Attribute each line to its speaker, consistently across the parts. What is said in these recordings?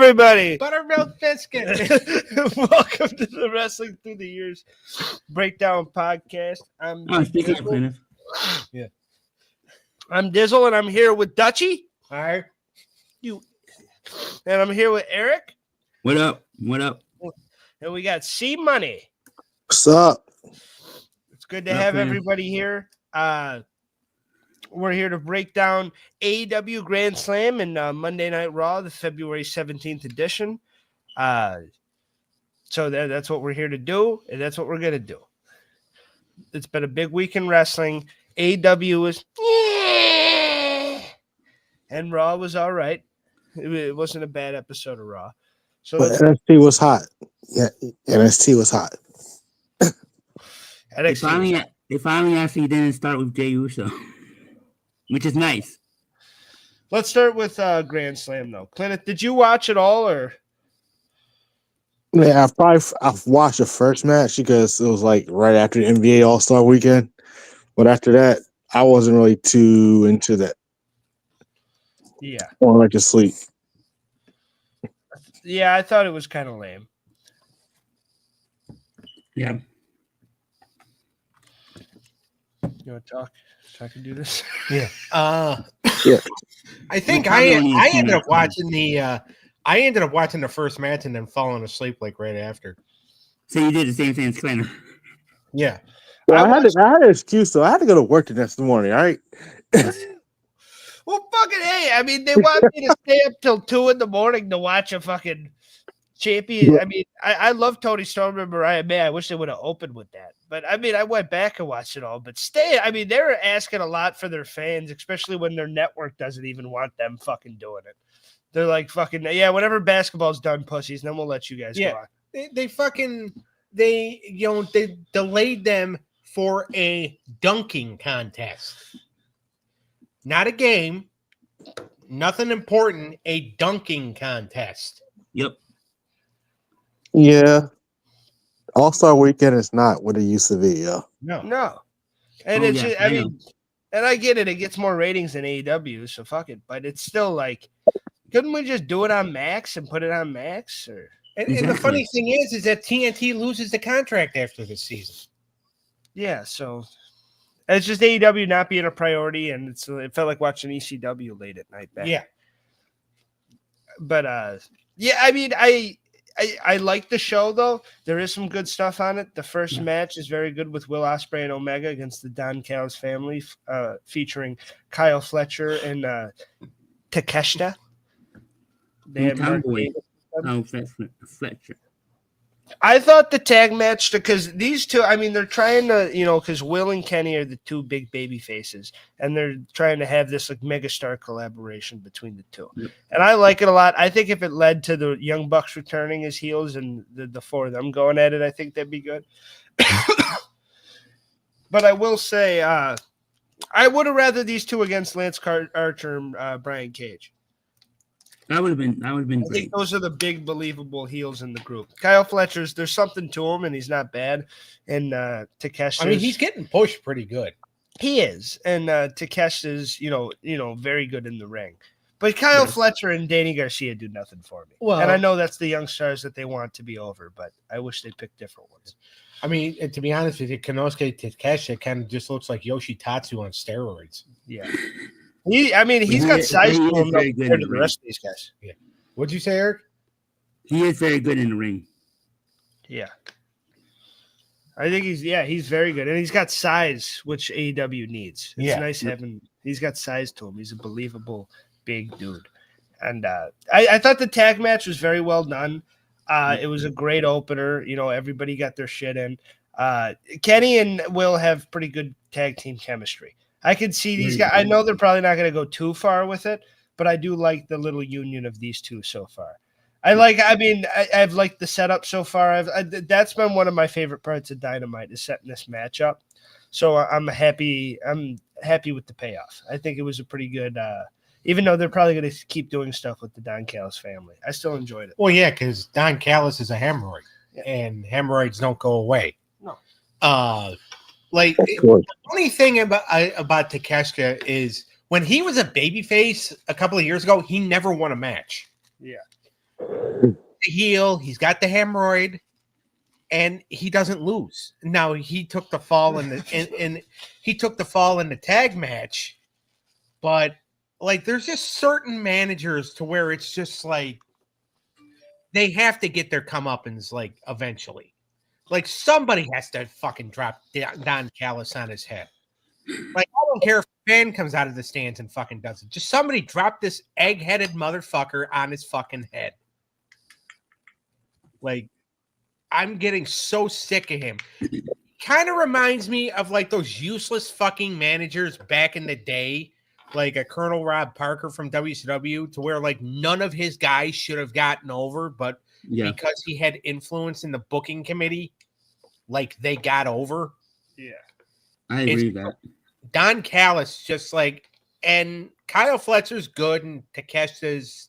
Speaker 1: everybody.
Speaker 2: Buttermilk biscuit.
Speaker 1: Welcome to the Wrestling Through the Years Breakdown Podcast. I'm
Speaker 3: speaking of Cleneth.
Speaker 2: Yeah.
Speaker 1: I'm Dizzle, and I'm here with Dutchie.
Speaker 2: Hi.
Speaker 1: And I'm here with Eric.
Speaker 3: What up? What up?
Speaker 1: And we got C Money.
Speaker 4: What's up?
Speaker 1: It's good to have everybody here. We're here to break down AEW GRANDSLAM and Monday Night Raw, the February 17th edition. So that's what we're here to do, and that's what we're going to do. It's been a big week in wrestling. AEW was and Raw was all right. It wasn't a bad episode of Raw. So
Speaker 4: but NXT was hot. Yeah, NXT was hot.
Speaker 3: They finally actually didn't start with Jey Uso, which is nice.
Speaker 1: Let's start with GRANDSLAM, though. Cleneth, did you watch it all, or?
Speaker 4: Yeah, I've watched the first match because it was like right after the NBA All-Star weekend. But after that, I wasn't really too into that.
Speaker 1: Yeah.
Speaker 4: I went to sleep.
Speaker 1: Yeah, I thought it was kind of lame.
Speaker 3: Yeah.
Speaker 1: You want to talk? So I can do this?
Speaker 2: Yeah.
Speaker 4: Yeah.
Speaker 2: I think I ended up watching the first match and then falling asleep like right after.
Speaker 3: So you did the same thing as Cleneth.
Speaker 2: Yeah.
Speaker 4: Well, I had an excuse, though. I had to go to work the next morning, all right?
Speaker 1: Well, fucking hey, I mean, they want me to stay up till 2 in.the morning to watch a fucking champion.
Speaker 4: Yeah.
Speaker 1: I mean, I love Tony Storm and Mariah May. I wish they would have opened with that. But, I mean, I went back and watched it all. But they were asking a lot for their fans, especially when their network doesn't even want them fucking doing it. They're like, fucking, yeah, whenever basketball's done, pussies, then we'll let you guys go on.
Speaker 2: They delayed them for a dunking contest. Not a game, nothing important, a dunking contest.
Speaker 3: Yep.
Speaker 4: Yeah. All-Star weekend is not what it used to be, yo.
Speaker 1: No. And and I get it. It gets more ratings than AEW, so fuck it. But it's still like, couldn't we just do it on Max and put it on Max? Or
Speaker 2: And the funny thing is that TNT loses the contract after this season.
Speaker 1: Yeah, so it's just AEW not being a priority, and it felt like watching ECW late at night back.
Speaker 2: Yeah.
Speaker 1: But I mean, I like the show, though. There is some good stuff on it. The first match is very good with Will Ospreay and Omega against the Don Callis family, featuring Kyle Fletcher and Takeshita. They had
Speaker 3: Fletcher.
Speaker 1: I thought the tag match, because these two, I mean, they're trying to, because Will and Kenny are the two big baby faces, and they're trying to have this like megastar collaboration between the two. Yep. And I like it a lot. I think if it led to the Young Bucks returning as heels and the four of them going at it, I think that'd be good. But I will say, I would have rather these two against Lance Archer and Brian Cage.
Speaker 3: That would have been
Speaker 1: I
Speaker 3: great.
Speaker 1: think those are the big believable heels in the group. Kyle Fletcher's, there's something to him, and he's not bad. And Takeshita,
Speaker 2: I mean, he's getting pushed pretty good.
Speaker 1: He is, and Takeshita's, very good in the ring. But Kyle Fletcher and Danny Garcia do nothing for me. Well, and I know that's the young stars that they want to be over, but I wish they picked different ones.
Speaker 2: I mean, to be honest with you, Konosuke Takeshita kind of just looks like Yoshitatsu on steroids.
Speaker 1: Yeah. He's got size to him compared to the rest of these guys.
Speaker 2: Yeah. What'd you say, Eric?
Speaker 3: He is very good in the ring.
Speaker 1: Yeah. I think he's very good. And he's got size, which AEW needs. It's nice having – he's got size to him. He's a believable big dude. And I thought the tag match was very well done. It was a great opener. Everybody got their shit in. Kenny and Will have pretty good tag team chemistry. I can see these guys. I know they're probably not going to go too far with it, but I do like the little union of these two so far. I've liked the setup so far. That's been one of my favorite parts of Dynamite, is setting this match up. So I'm happy with the payoff. I think it was a pretty good, even though they're probably going to keep doing stuff with the Don Callis family. I still enjoyed it.
Speaker 2: Well, yeah, because Don Callis is a hemorrhoid, and hemorrhoids don't go away.
Speaker 1: No.
Speaker 2: The funny thing about Takeshita is when he was a babyface a couple of years ago, he never won a match.
Speaker 1: Yeah.
Speaker 2: The heel, he's got the hemorrhoid, and he doesn't lose. Now he took the fall in the tag match, but like there's just certain managers to where it's just like they have to get their comeuppance like eventually. Like somebody has to fucking drop Don Callis on his head. Like I don't care if a fan comes out of the stands and fucking does it. Just somebody drop this egg-headed motherfucker on his fucking head. Like I'm getting so sick of him. Kind of reminds me of like those useless fucking managers back in the day, like a Colonel Rob Parker from WCW, to where like none of his guys should have gotten over, but because he had influence in the booking committee, like they got over.
Speaker 3: Yeah, I agree with that.
Speaker 2: Don Callis just like, and Kyle Fletcher's good, and Takeshita's,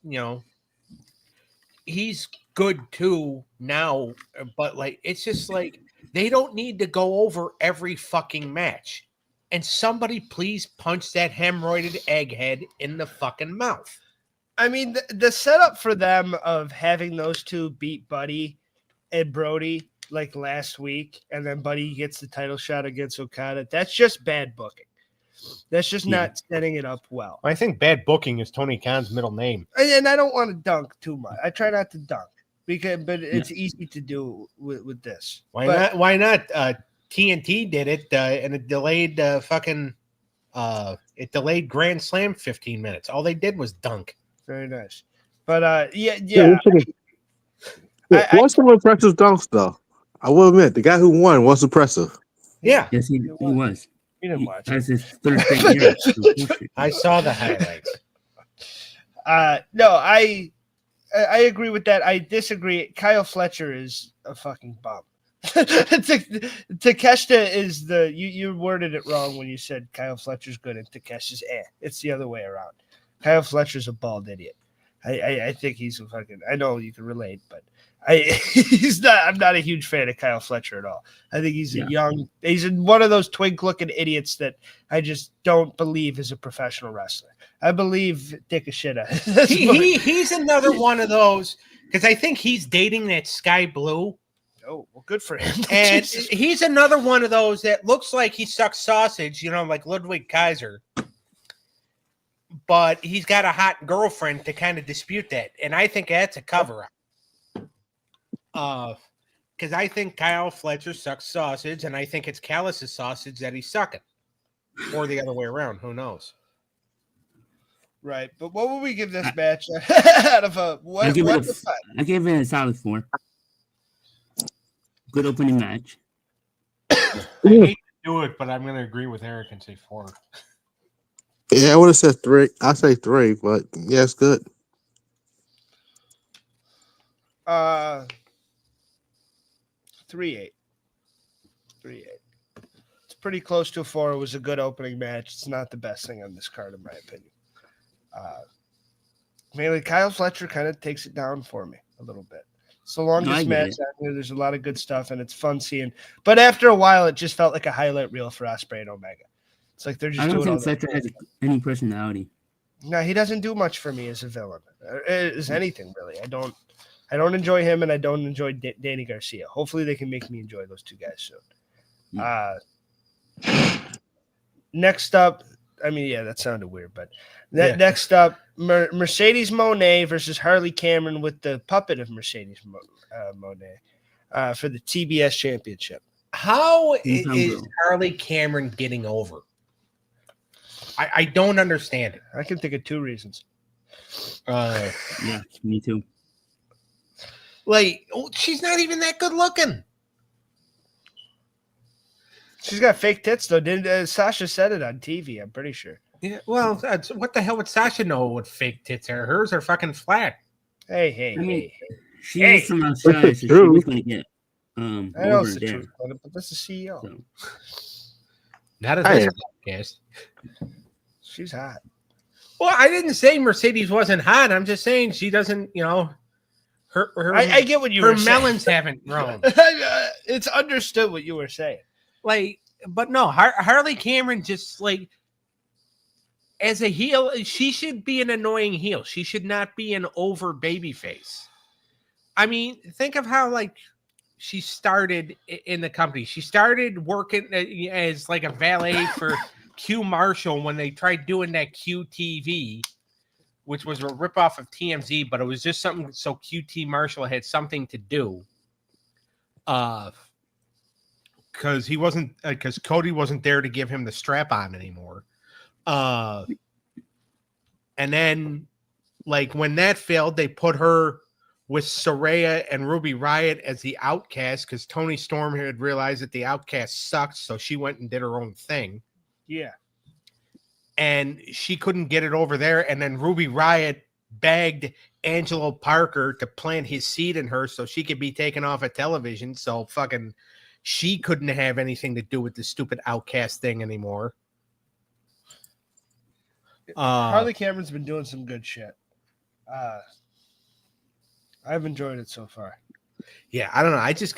Speaker 2: he's good too now, but like it's just like they don't need to go over every fucking match. And somebody please punch that hemorrhoided egghead in the fucking mouth.
Speaker 1: I mean, the setup for them of having those two beat Buddy and Brody like last week, and then Buddy gets the title shot against Okada, that's just bad booking. That's just not setting it up well.
Speaker 2: I think bad booking is Tony Khan's middle name.
Speaker 1: And I don't want to dunk too much. I try not to dunk but it's easy to do with this.
Speaker 2: Why not? TNT did it, and it delayed it delayed Grand Slam 15 minutes. All they did was dunk.
Speaker 1: Very nice. But
Speaker 4: what's some impressive dunks though? I will admit the guy who won was impressive.
Speaker 2: Yeah,
Speaker 3: yes, he was.
Speaker 1: You didn't watch.
Speaker 3: That's his third straight year.
Speaker 2: I saw the highlights.
Speaker 1: No, I agree with that. I disagree. Kyle Fletcher is a fucking bum. Takeshita is you worded it wrong when you said Kyle Fletcher's good and Takeshita's It's the other way around. Kyle Fletcher's a bald idiot. I think he's a fucking. I know you can relate, but he's not. I'm not a huge fan of Kyle Fletcher at all. I think he's he's one of those twink-looking idiots that I just don't believe is a professional wrestler. I believe Takeshita.
Speaker 2: He's another one of those because I think he's dating that Sky Blue.
Speaker 1: Oh, well, good for him.
Speaker 2: And he's another one of those that looks like he sucks sausage, like Ludwig Kaiser. But he's got a hot girlfriend to kind of dispute that. And I think that's a cover-up. Because I think Kyle Fletcher sucks sausage, and I think it's Callis' sausage that he's sucking. Or the other way around. Who knows?
Speaker 1: Right. But what would we give this match out of a what? I
Speaker 3: give it a solid 4. Good opening match.
Speaker 2: I hate to do it, but I'm going to agree with Eric and say 4.
Speaker 4: Yeah, I would have said 3. I say 3, but yeah, it's good.
Speaker 1: 3-8. 3-8. It's pretty close to a 4. It was a good opening match. It's not the best thing on this card, in my opinion. Mainly, Kyle Fletcher kind of takes it down for me a little bit. It's the longest match out here. There's a lot of good stuff, and it's fun seeing. But after a while, it just felt like a highlight reel for Ospreay and Omega. It's like they're just.
Speaker 3: I don't think Fletcher has any personality.
Speaker 1: No, he doesn't do much for me as a villain. As anything really. I don't enjoy him, and I don't enjoy Danny Garcia. Hopefully, they can make me enjoy those two guys soon. Next up, that sounded weird, but next up, Mercedes Moné versus Harley Cameron with the puppet of Mercedes Moné for the TBS Championship.
Speaker 2: How is Harley Cameron getting over? I don't understand it.
Speaker 1: I can think of 2 reasons.
Speaker 3: Yeah, me too.
Speaker 2: Like, she's not even that good looking.
Speaker 1: She's got fake tits, though. Sasha said it on TV, I'm pretty sure.
Speaker 2: Yeah, well, what the hell would Sasha know what fake tits are? Hers are fucking flat.
Speaker 1: Hey.
Speaker 3: She is from outside, so she was going to get
Speaker 1: I know it's the truth, but that's the CEO. So.
Speaker 2: Not a podcast.
Speaker 1: She's hot.
Speaker 2: Well, I didn't say Mercedes wasn't hot. I'm just saying she doesn't,
Speaker 1: I get what you were saying.
Speaker 2: Her melons haven't grown.
Speaker 1: It's understood what you were saying.
Speaker 2: Like, but no, Harley Cameron just like as a heel, she should be an annoying heel. She should not be an over baby face. I mean, think of how like she started in the company. She started working as like a valet for Q Marshall when they tried doing that QTV, which was a ripoff of TMZ, but it was just something so QT Marshall had something to do. Because he wasn't, because Cody wasn't there to give him the strap on anymore. And then, like, when that failed, they put her with Saraya and Ruby Riott as the Outcast because Tony Storm had realized that the Outcast sucked, so she went and did her own thing.
Speaker 1: Yeah.
Speaker 2: And she couldn't get it over there. And then Ruby Riott begged Angelo Parker to plant his seed in her so she could be taken off of television. So fucking she couldn't have anything to do with the stupid Outcast thing anymore.
Speaker 1: Harley Cameron's been doing some good shit. I've enjoyed it so far.
Speaker 2: Yeah, I don't know.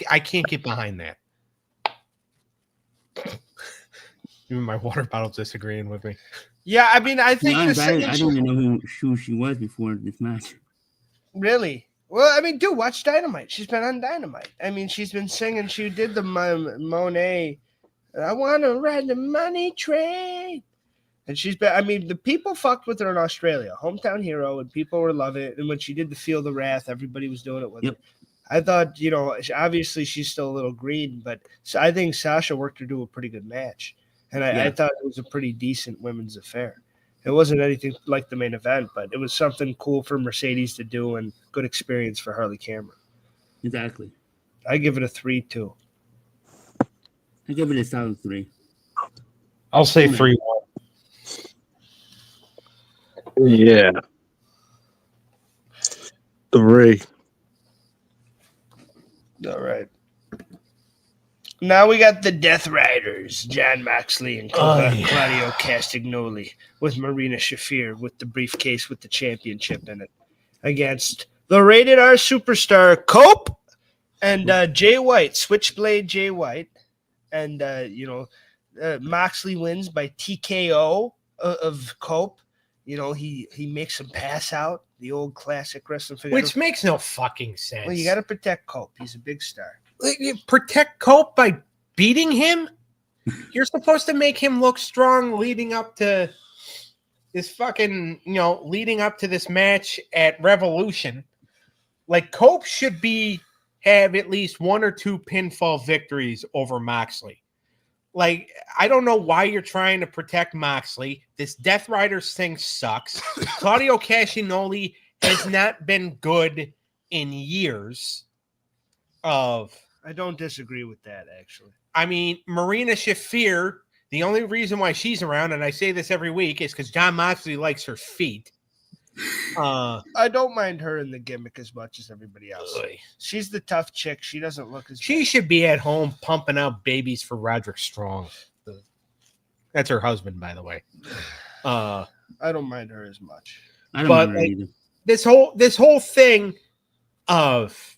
Speaker 2: I can't get behind that. Even my water bottle's disagreeing with me.
Speaker 1: Yeah, I mean, I think
Speaker 3: I don't even know who she was before this match.
Speaker 1: Really? Well, I mean, dude, watch Dynamite. She's been on Dynamite. I mean, she's been singing. She did the MoneyE. I want to ride the money train. And she's been, I mean, the people fucked with her in Australia. Hometown hero, and people were loving it. And when she did the Feel the Wrath, everybody was doing it with her. I thought, you know, obviously she's still a little green, but I think Sasha worked her to a pretty good match. And I thought it was a pretty decent women's affair. It wasn't anything like the main event, but it was something cool for Mercedes to do and good experience for Harley Cameron.
Speaker 3: Exactly.
Speaker 1: I give it a 3 too.
Speaker 3: I give it a solid 3.
Speaker 2: I'll say 3-1.
Speaker 4: Yeah. 3.
Speaker 1: All right. Now we got the Death Riders, John Moxley and Claudio Castagnoli, with Marina Shafir with the briefcase with the championship in it, against the Rated R superstar Cope and Jay White, Switchblade Jay White. And, Moxley wins by TKO of Cope. You know, he makes him pass out, the old classic wrestling figure.
Speaker 2: Which makes no fucking sense.
Speaker 1: Well, you got to protect Cope. He's a big star.
Speaker 2: You protect Cope by beating him? You're supposed to make him look strong leading up to this leading up to this match at Revolution. Like, Cope should have at least 1 or 2 pinfall victories over Moxley. Like, I don't know why you're trying to protect Moxley. This Death Riders thing sucks. Claudio Castagnoli has not been good in years.
Speaker 1: I don't disagree with that, actually.
Speaker 2: I mean, Marina Shafir, the only reason why she's around, and I say this every week, is because John Moxley likes her feet.
Speaker 1: I don't mind her in the gimmick as much as everybody else. Really? She's the tough chick. She doesn't look as
Speaker 2: She bad. Should be at home pumping out babies for Roderick Strong. That's her husband, by the way.
Speaker 1: I don't mind her as much.
Speaker 3: I don't mind her either.
Speaker 2: This whole thing of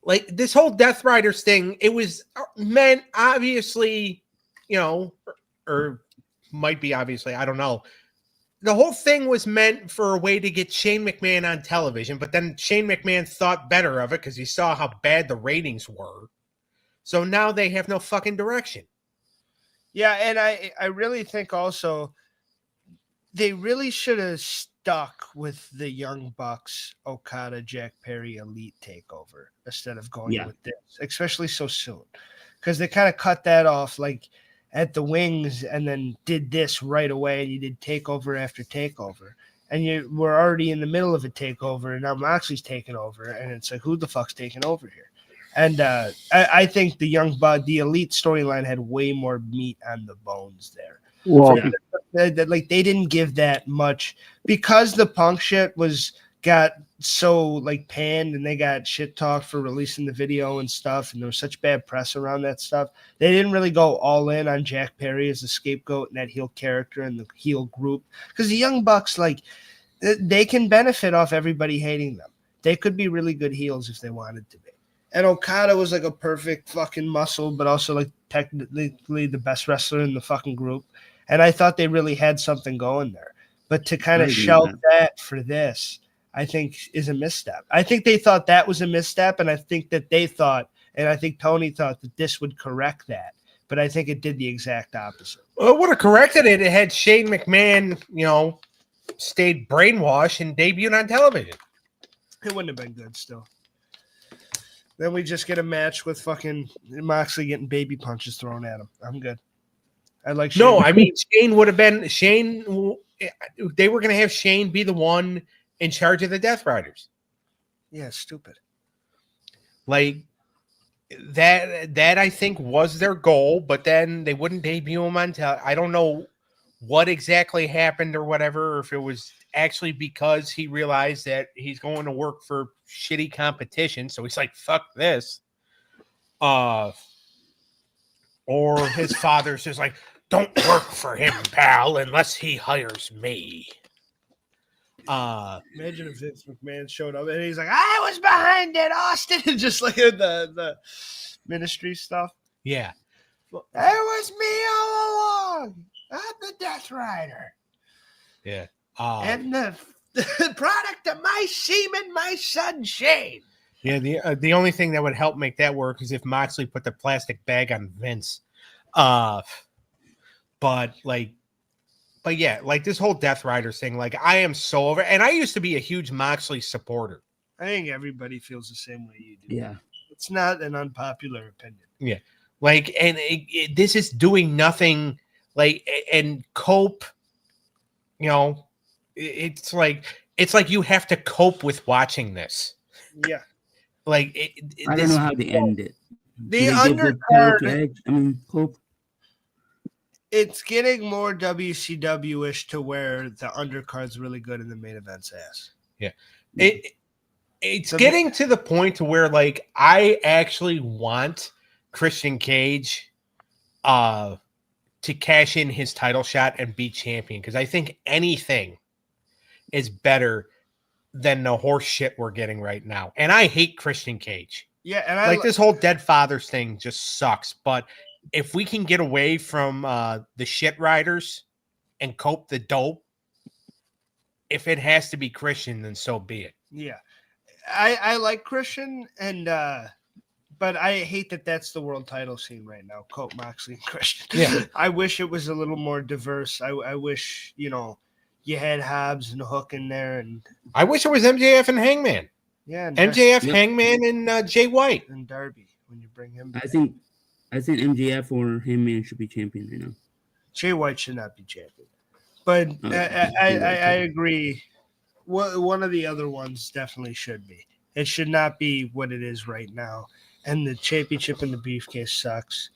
Speaker 2: like this whole Death Riders thing, it was meant obviously, or might be obviously, I don't know. The whole thing was meant for a way to get Shane McMahon on television, but then Shane McMahon thought better of it because he saw how bad the ratings were. So now they have no fucking direction.
Speaker 1: Yeah, and I really think also they really should have stuck with the Young Bucks, Okada, Jack Perry Elite takeover instead of going with this, especially so soon. Because they kind of cut that off like at the Wings and then did this right away, and you did takeover after takeover. And you were already in the middle of a takeover, and now Moxley's taking over, and it's like, who the fuck's taking over here? And I think the the Elite storyline had way more meat on the bones there.
Speaker 4: Well,
Speaker 1: they didn't give that much because the Punk shit got so like panned, and they got shit talked for releasing the video and stuff, and there was such bad press around that stuff. They didn't really go all in on Jack Perry as the scapegoat and that heel character and the heel group, because the Young Bucks, like, they can benefit off everybody hating them. They could be really good heels if they wanted to be. And Okada was like a perfect fucking muscle, but also like technically the best wrestler in the fucking group. And I thought they really had something going there. But to kind of shelve that for this, I think is a misstep. I think they thought that was a misstep, and I think that they thought, and I think Tony thought that this would correct that. But I think it did the exact opposite.
Speaker 2: Well, it would have corrected it. It had Shane McMahon, stayed brainwashed and debuted on television.
Speaker 1: It wouldn't have been good still. Then we just get a match with fucking Moxley getting baby punches thrown at him. I'm good. I like Shane.
Speaker 2: No, I mean, Shane would have been Shane. They were going to have Shane be the one in charge of the Death Riders.
Speaker 1: Yeah, stupid.
Speaker 2: Like that I think was their goal, but then they wouldn't debut him until I don't know what exactly happened or whatever, or if it was actually because he realized that he's going to work for shitty competition, so he's like, fuck this. Or his father's just like, don't work for him, pal, unless he hires me.
Speaker 1: Imagine if Vince McMahon showed up and he's like, I was behind it, Austin. Just like the ministry stuff.
Speaker 2: Yeah.
Speaker 1: It was me all along. I'm the Death Rider.
Speaker 2: Yeah.
Speaker 1: And the product of my semen, my son Shane.
Speaker 2: Yeah, the only thing that would help make that work is if Moxley put the plastic bag on Vince. But yeah, like this whole Death Riders thing, like I am so over, and I used to be a huge Moxley supporter.
Speaker 1: I think everybody feels the same way you do.
Speaker 3: Yeah.
Speaker 1: It's not an unpopular opinion.
Speaker 2: Yeah. Like, and this is doing nothing, like, and Cope, it's like you have to cope with watching this.
Speaker 1: Yeah.
Speaker 2: Like,
Speaker 3: I don't know how they end it.
Speaker 1: The undercard,
Speaker 3: Cope.
Speaker 1: It's getting more WCW-ish to where the undercard's really good and the main event's ass.
Speaker 2: Yeah. It's getting to the point to where, like, I actually want Christian Cage to cash in his title shot and be champion, because I think anything is better than the horse shit we're getting right now. And I hate Christian Cage.
Speaker 1: Yeah, and
Speaker 2: this whole Dead Fathers thing just sucks. But if we can get away from the shit riders and Cope the dope, if it has to be Christian, then so be it.
Speaker 1: Yeah. I like Christian, and but I hate that that's the world title scene right now. Cope, Moxley, and Christian.
Speaker 2: Yeah.
Speaker 1: I wish it was a little more diverse. I wish, you had Hobbs and Hook in there, and
Speaker 2: I wish it was MJF and Hangman.
Speaker 1: Yeah, and
Speaker 2: MJF, Hangman, and Jay White
Speaker 1: and Darby when you bring him back.
Speaker 3: I think MJF or Hangman should be champion right now.
Speaker 1: Jay White should not be champion, but I agree. One of the other ones definitely should be. It should not be what it is right now. And the championship in the briefcase sucks,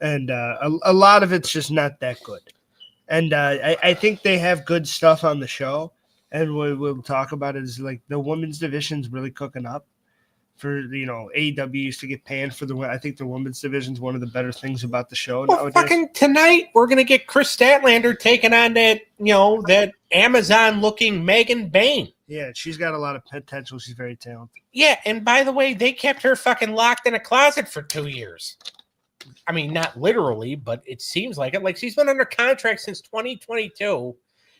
Speaker 1: and a lot of it's just not that good. And I think they have good stuff on the show, and we'll talk about it. Is like the women's division's really cooking up. For AEW used to get panned for I think the women's division's one of the better things about the show nowadays.
Speaker 2: Fucking tonight we're gonna get Chris Statlander taking on that that Amazon looking Megan Bain.
Speaker 1: Yeah, she's got a lot of potential. She's very talented.
Speaker 2: Yeah, and by the way, they kept her fucking locked in a closet for 2 years. I mean, not literally, but it seems like it. Like, she's been under contract since 2022.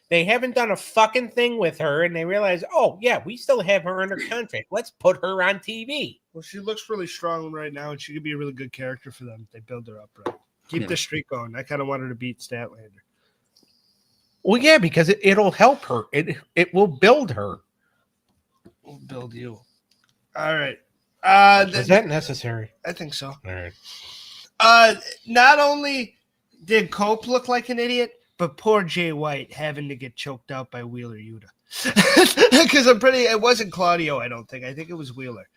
Speaker 2: They haven't done a fucking thing with her, and they realize, oh, yeah, we still have her under contract. Let's put her on TV.
Speaker 1: Well, she looks really strong right now, and she could be a really good character for them if they build her up right. Keep the streak going. I kind of want her to beat Statlander.
Speaker 2: Well, yeah, because it'll help her. It will build her.
Speaker 1: We'll build you. All right.
Speaker 2: Is that necessary?
Speaker 1: I think so.
Speaker 2: All right.
Speaker 1: Not only did Cope look like an idiot, but poor Jay White having to get choked out by Wheeler Yuta. Because it wasn't Claudio, I don't think. I think it was Wheeler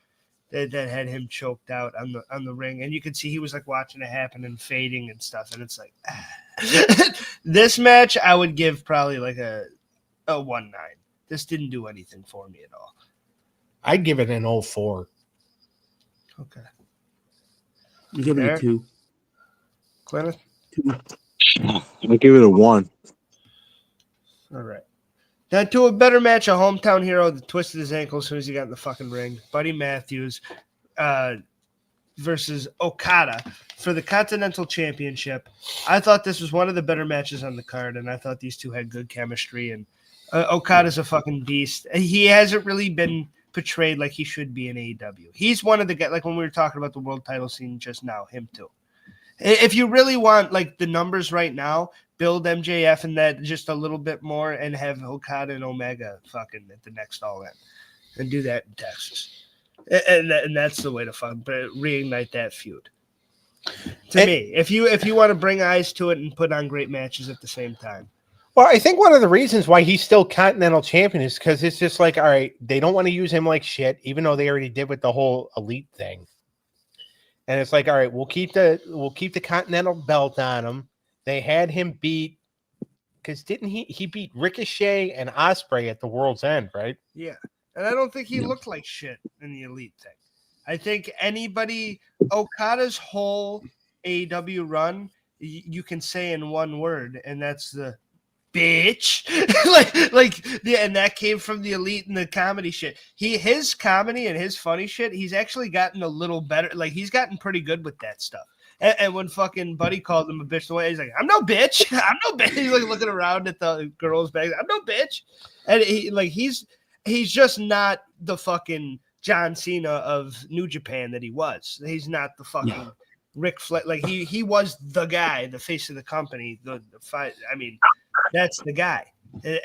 Speaker 1: that had him choked out on the ring. And you could see he was like watching it happen and fading and stuff. And it's like, this match I would give probably like a 1-9. This didn't do anything for me at all.
Speaker 2: I'd give it an 0-4.
Speaker 1: Okay.
Speaker 3: You give it a 2.
Speaker 1: Cleneth?
Speaker 3: 2.
Speaker 4: I give it a 1.
Speaker 1: All right. Now to a better match, a hometown hero that twisted his ankle as soon as he got in the fucking ring. Buddy Matthews versus Okada for the Continental Championship. I thought this was one of the better matches on the card, and I thought these two had good chemistry. And Okada's a fucking beast. He hasn't really been portrayed like he should be in AEW. He's one of the guys, like when we were talking about the world title scene just now, him too. If you really want like the numbers right now, build MJF and that just a little bit more and have Okada and Omega fucking at the next All In and do that in Texas. And that's the way to reignite that feud. To me, if you want to bring eyes to it and put on great matches at the same time.
Speaker 2: Well, I think one of the reasons why he's still Continental Champion is because it's just like, all right, they don't want to use him like shit, even though they already did with the whole Elite thing. And it's like, all right, we'll keep the Continental belt on him. They had him beat, because didn't he beat Ricochet and Ospreay at the World's End, right?
Speaker 1: Yeah, and I don't think he looked like shit in the Elite thing. I think Okada's whole AEW run, you can say in one word, and that's the bitch. And that came from the Elite and the comedy shit. His comedy and his funny shit, he's actually gotten a little better. Like, he's gotten pretty good with that stuff. And when fucking Buddy called him a bitch the way, he's like, I'm no bitch. I'm no bitch. He's like looking around at the girls' bags. I'm no bitch. And he's just not the fucking John Cena of New Japan that he was. He's not the fucking Ric Flair. Like, he was the guy, the face of the company, the fight. I mean, that's the guy.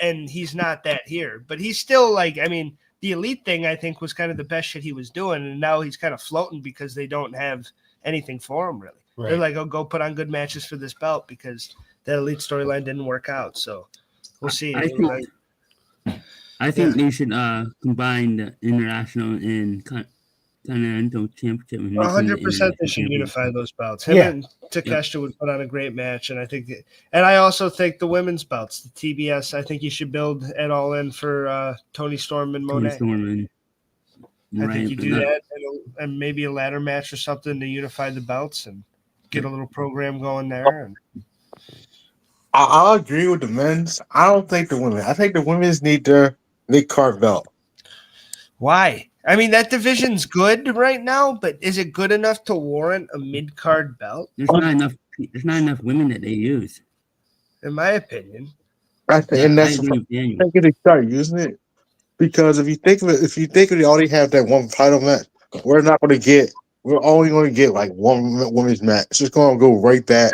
Speaker 1: And he's not that here. But he's still like, I mean, the Elite thing, I think, was kind of the best shit he was doing. And now he's kind of floating because they don't have anything for him, really. Right. They're like, oh, go put on good matches for this belt because that Elite storyline didn't work out. So we'll see.
Speaker 3: I think they should combine the international and continental championship.
Speaker 1: 100% they should unify those belts. Him and Takeshita would put on a great match, and I also think the women's belts, the TBS, I think you should build it all in for Tony Storm and Monet. I think you do that and maybe a ladder match or something to unify the belts and get a little program going there.
Speaker 4: I'll agree with the men's. I don't think the women. I think the women's need their mid-card belt.
Speaker 1: Why? I mean, that division's good right now, but is it good enough to warrant a mid-card belt?
Speaker 3: There's not enough women that they use.
Speaker 1: In my opinion.
Speaker 4: I think, and that's why I think they start using it. Because if you think of it, they already have that one title match, we're only going to get like one women's match. It's just going to go right back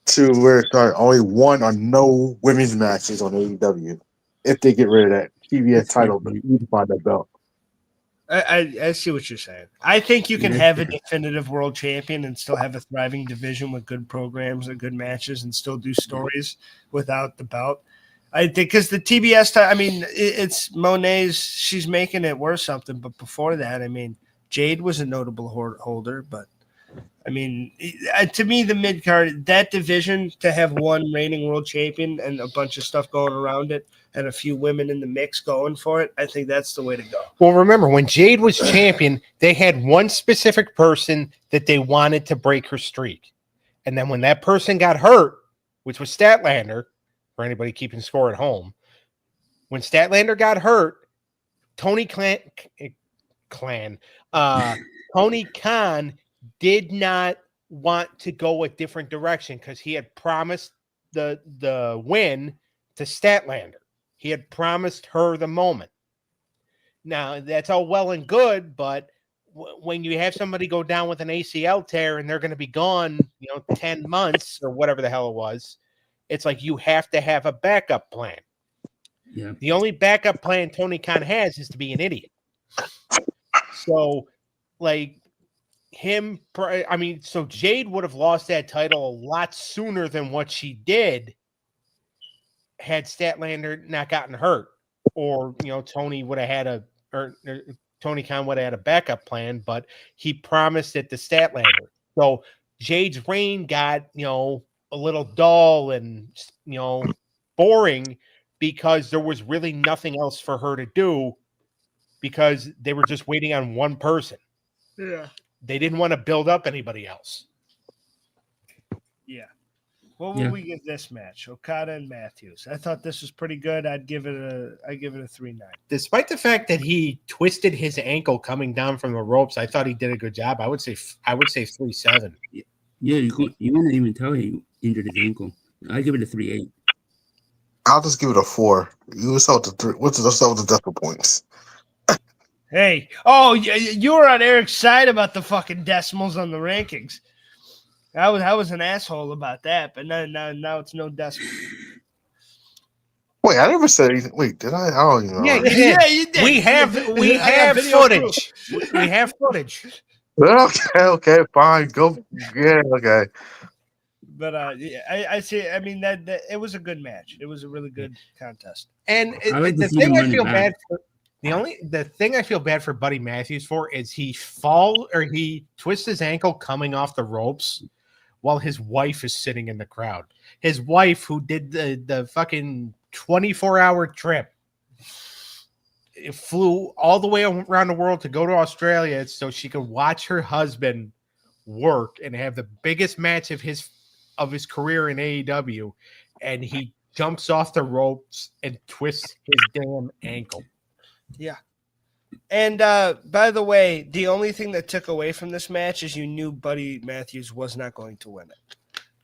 Speaker 4: to where it started. Only one or no women's matches on AEW if they get rid of that TBS title, but you can find that belt.
Speaker 1: I see what you're saying. I think you can have a definitive world champion and still have a thriving division with good programs and good matches and still do stories without the belt. I think because the TBS, I mean, it's Monet's, she's making it worth something. But before that, I mean, Jade was a notable holder. But, I mean, to me, the mid-card, that division, to have one reigning world champion and a bunch of stuff going around it and a few women in the mix going for it, I think that's the way to go.
Speaker 2: Well, remember, when Jade was champion, they had one specific person that they wanted to break her streak. And then when that person got hurt, which was Statlander, for anybody keeping score at home, when Statlander got hurt, Tony Khan did not want to go a different direction because he had promised the win to Statlander. He had promised her the moment. Now, that's all well and good, but when you have somebody go down with an ACL tear and they're going to be gone, 10 months or whatever the hell it was, it's like you have to have a backup plan.
Speaker 3: Yeah.
Speaker 2: The only backup plan Tony Khan has is to be an idiot. So, so Jade would have lost that title a lot sooner than what she did had Statlander not gotten hurt, or Tony would have had Tony Khan would have had a backup plan, but he promised it to Statlander. So Jade's reign got a little dull and boring because there was really nothing else for her to do because they were just waiting on one person.
Speaker 1: Yeah.
Speaker 2: They didn't want to build up anybody else.
Speaker 1: Yeah. What would we give this match? Okada and Matthews. I thought this was pretty good. I'd give it a 3-9.
Speaker 2: Despite the fact that he twisted his ankle coming down from the ropes, I thought he did a good job. I would say 3-7.
Speaker 3: Yeah, you wouldn't even tell he injured his ankle. I give it a 3-8.
Speaker 4: I'll just give it a 4. You was out to 3. What's the decimal points?
Speaker 1: Hey, you were on Eric's side about the fucking decimals on the rankings. I was an asshole about that, but now it's no decimals.
Speaker 4: Wait, I never said anything. Wait, did I? I don't even know.
Speaker 2: Yeah, you did.
Speaker 1: Yeah, you did.
Speaker 2: We have footage. We have footage.
Speaker 4: Okay, fine. Go. Yeah, okay.
Speaker 1: But I see. I mean that it was a good match. It was a really good contest.
Speaker 2: And the thing I feel bad for Buddy Matthews for is he twists his ankle coming off the ropes while his wife is sitting in the crowd. His wife, who did the fucking 24-hour trip, flew all the way around the world to go to Australia so she could watch her husband work and have the biggest match of his career in AEW, and he jumps off the ropes and twists his damn ankle.
Speaker 1: Yeah. And by the way, the only thing that took away from this match is you knew Buddy Matthews was not going to win it.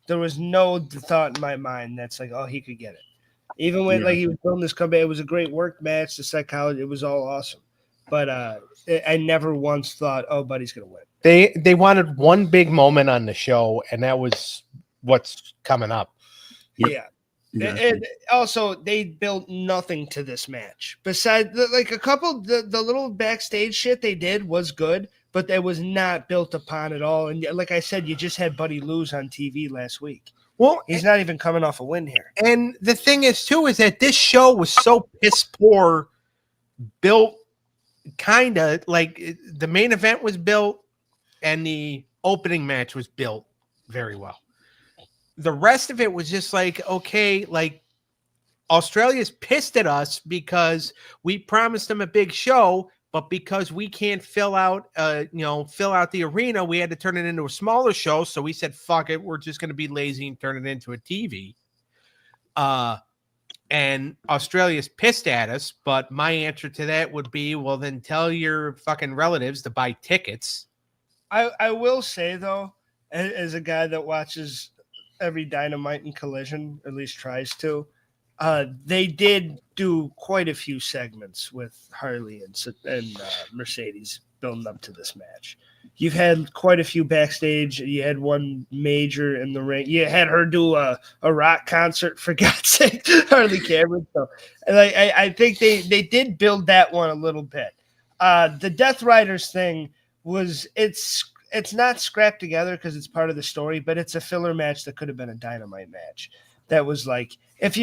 Speaker 1: There was no thought in my mind that's like, oh, he could get it. Even when he was building this comeback, it was a great work match. The psychology, it was all awesome. But I never once thought, oh, Buddy's going to win.
Speaker 2: They wanted one big moment on the show, and that was what's coming up.
Speaker 1: Yeah. And also, they built nothing to this match. Besides, like a couple, the little backstage shit they did was good, but it was not built upon at all. And like I said, you just had Buddy lose on TV last week.
Speaker 2: Well,
Speaker 1: he's not even coming off a win here.
Speaker 2: And the thing is, too, is that this show was so piss poor built, kind of like the main event was built and the opening match was built very well. The rest of it was just like, okay, like Australia's pissed at us because we promised them a big show, but because we can't fill out the arena, we had to turn it into a smaller show. So we said, fuck it, we're just going to be lazy and turn it into a TV. And Australia's pissed at us, but my answer to that would be, well, then tell your fucking relatives to buy tickets.
Speaker 1: I will say, though, as a guy that watches every Dynamite and Collision, at least tries to, they did do quite a few segments with Harley and Mercedes building up to this match. You've had quite a few backstage. You had one major in the ring. You had her do a rock concert, for God's sake, Harley Cameron. So, I think they did build that one a little bit. The Death Riders thing was it's not scrapped together because it's part of the story, but it's a filler match that could have been a Dynamite match. That was like, if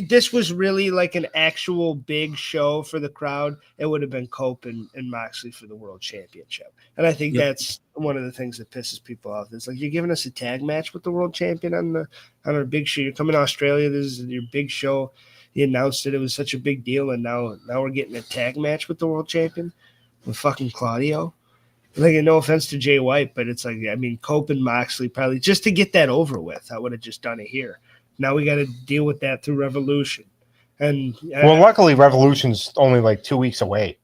Speaker 1: this was really like an actual big show for the crowd, it would have been Cope and Moxley for the World Championship. And I think that's one of the things that pisses people off. It's like, you're giving us a tag match with the World Champion on our big show. You're coming to Australia. This is your big show. You announced it was such a big deal, and now we're getting a tag match with the World Champion with fucking Claudio. Like, no offense to Jay White, but it's like, I mean, Cope and Moxley probably just to get that over with. I would have just done it here. Now we got to deal with that through Revolution. And
Speaker 2: luckily, Revolution's only like 2 weeks away.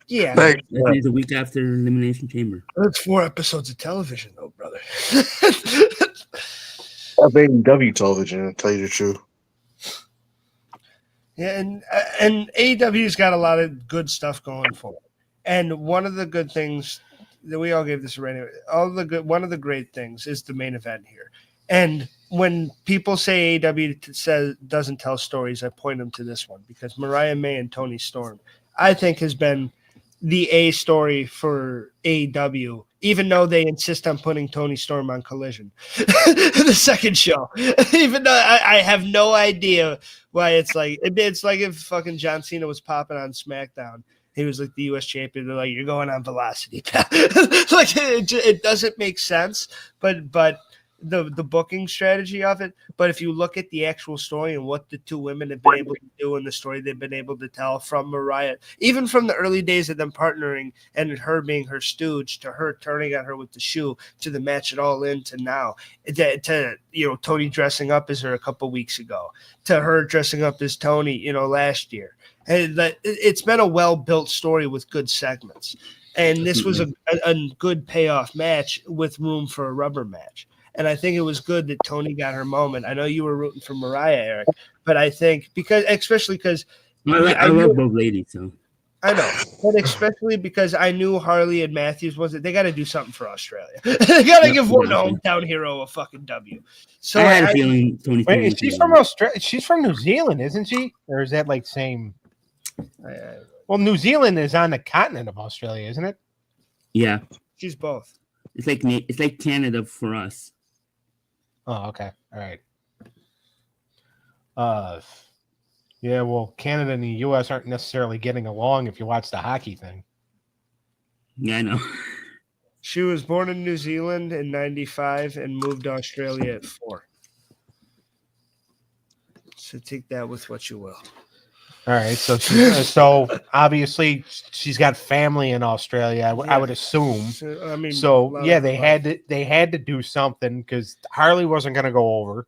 Speaker 1: Yeah.
Speaker 3: It's a week after Elimination Chamber.
Speaker 1: That's 4 episodes of television, though, brother.
Speaker 4: AEW television, to tell you the truth.
Speaker 1: Yeah, and AEW's got a lot of good stuff going for it. And one of the good things that we all gave this a rating, one of the great things is the main event here. And when people say AEW doesn't tell stories, I point them to this one, because Mariah May and Toni Storm, I think, has been the A story for AEW, even though they insist on putting Toni Storm on Collision, the second show. Even though I have no idea why it's like if fucking John Cena was popping on SmackDown. He was like the U.S. champion. They're like, you're going on Velocity. Like, it doesn't make sense, but the booking strategy of it. But if you look at the actual story and what the two women have been able to do in the story they've been able to tell from Mariah, even from the early days of them partnering and her being her stooge, to her turning on her with the shoe, to the match it all in, to now, to Tony dressing up as her a couple weeks ago, to her dressing up as Tony, last year. And it's been a well-built story with good segments. And this was a good payoff match with room for a rubber match. And I think it was good that Tony got her moment. I know you were rooting for Mariah, Eric, but I think especially because
Speaker 3: I love both ladies, so
Speaker 1: I know, but especially because I knew Harley and Matthews they got to do something for Australia. They got to give one hometown hero a fucking W. So
Speaker 3: I had a feeling Tony.
Speaker 2: Wait, she's from Australia. She's from New Zealand, isn't she? Or is that like same? Well, New Zealand is on the continent of Australia, isn't it?
Speaker 3: Yeah,
Speaker 1: she's both.
Speaker 3: It's like Canada for us.
Speaker 2: Oh, okay, all right. Yeah, well, Canada and the U.S. aren't necessarily getting along if you watch the hockey thing.
Speaker 3: Yeah, I know.
Speaker 1: She was born in New Zealand in 95 and moved to Australia at 4. So take that with what you will.
Speaker 2: All right, so obviously she's got family in Australia. I would assume. They had to do something because Harley wasn't going to go over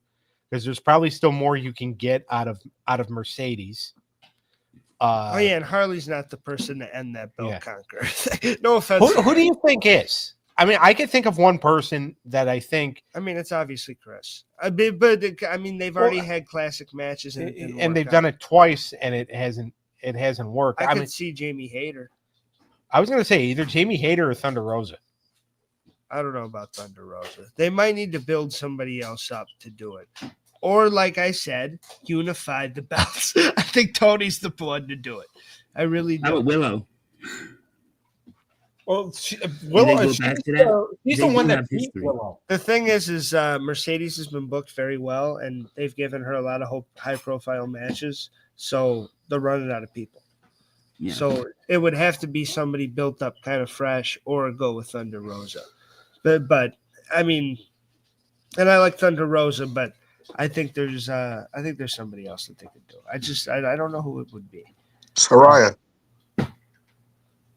Speaker 2: because there's probably still more you can get out of Mercedes.
Speaker 1: And Harley's not the person to end that belt conquer. No offense.
Speaker 2: Who do you think is? I mean, I could think of one person that I think.
Speaker 1: I mean, it's obviously Chris. But I mean, they've already had classic matches,
Speaker 2: and they've done it twice, and it hasn't worked.
Speaker 1: I could see Jamie Hayter.
Speaker 2: I was going to say either Jamie Hayter or Thunder Rosa.
Speaker 1: I don't know about Thunder Rosa. They might need to build somebody else up to do it. Or, like I said, unify the belts. I think Tony's the one to do it. I really do.
Speaker 3: How about Willow?
Speaker 2: Well, Willow, she's the one that beat Willow.
Speaker 1: The thing is Mercedes has been booked very well, and they've given her a lot of high-profile matches, so they're running out of people. Yeah. So it would have to be somebody built up kind of fresh or go with Thunder Rosa. But I mean, and I like Thunder Rosa, but I think there's somebody else that they could do. I don't know who it would be.
Speaker 4: Saraya.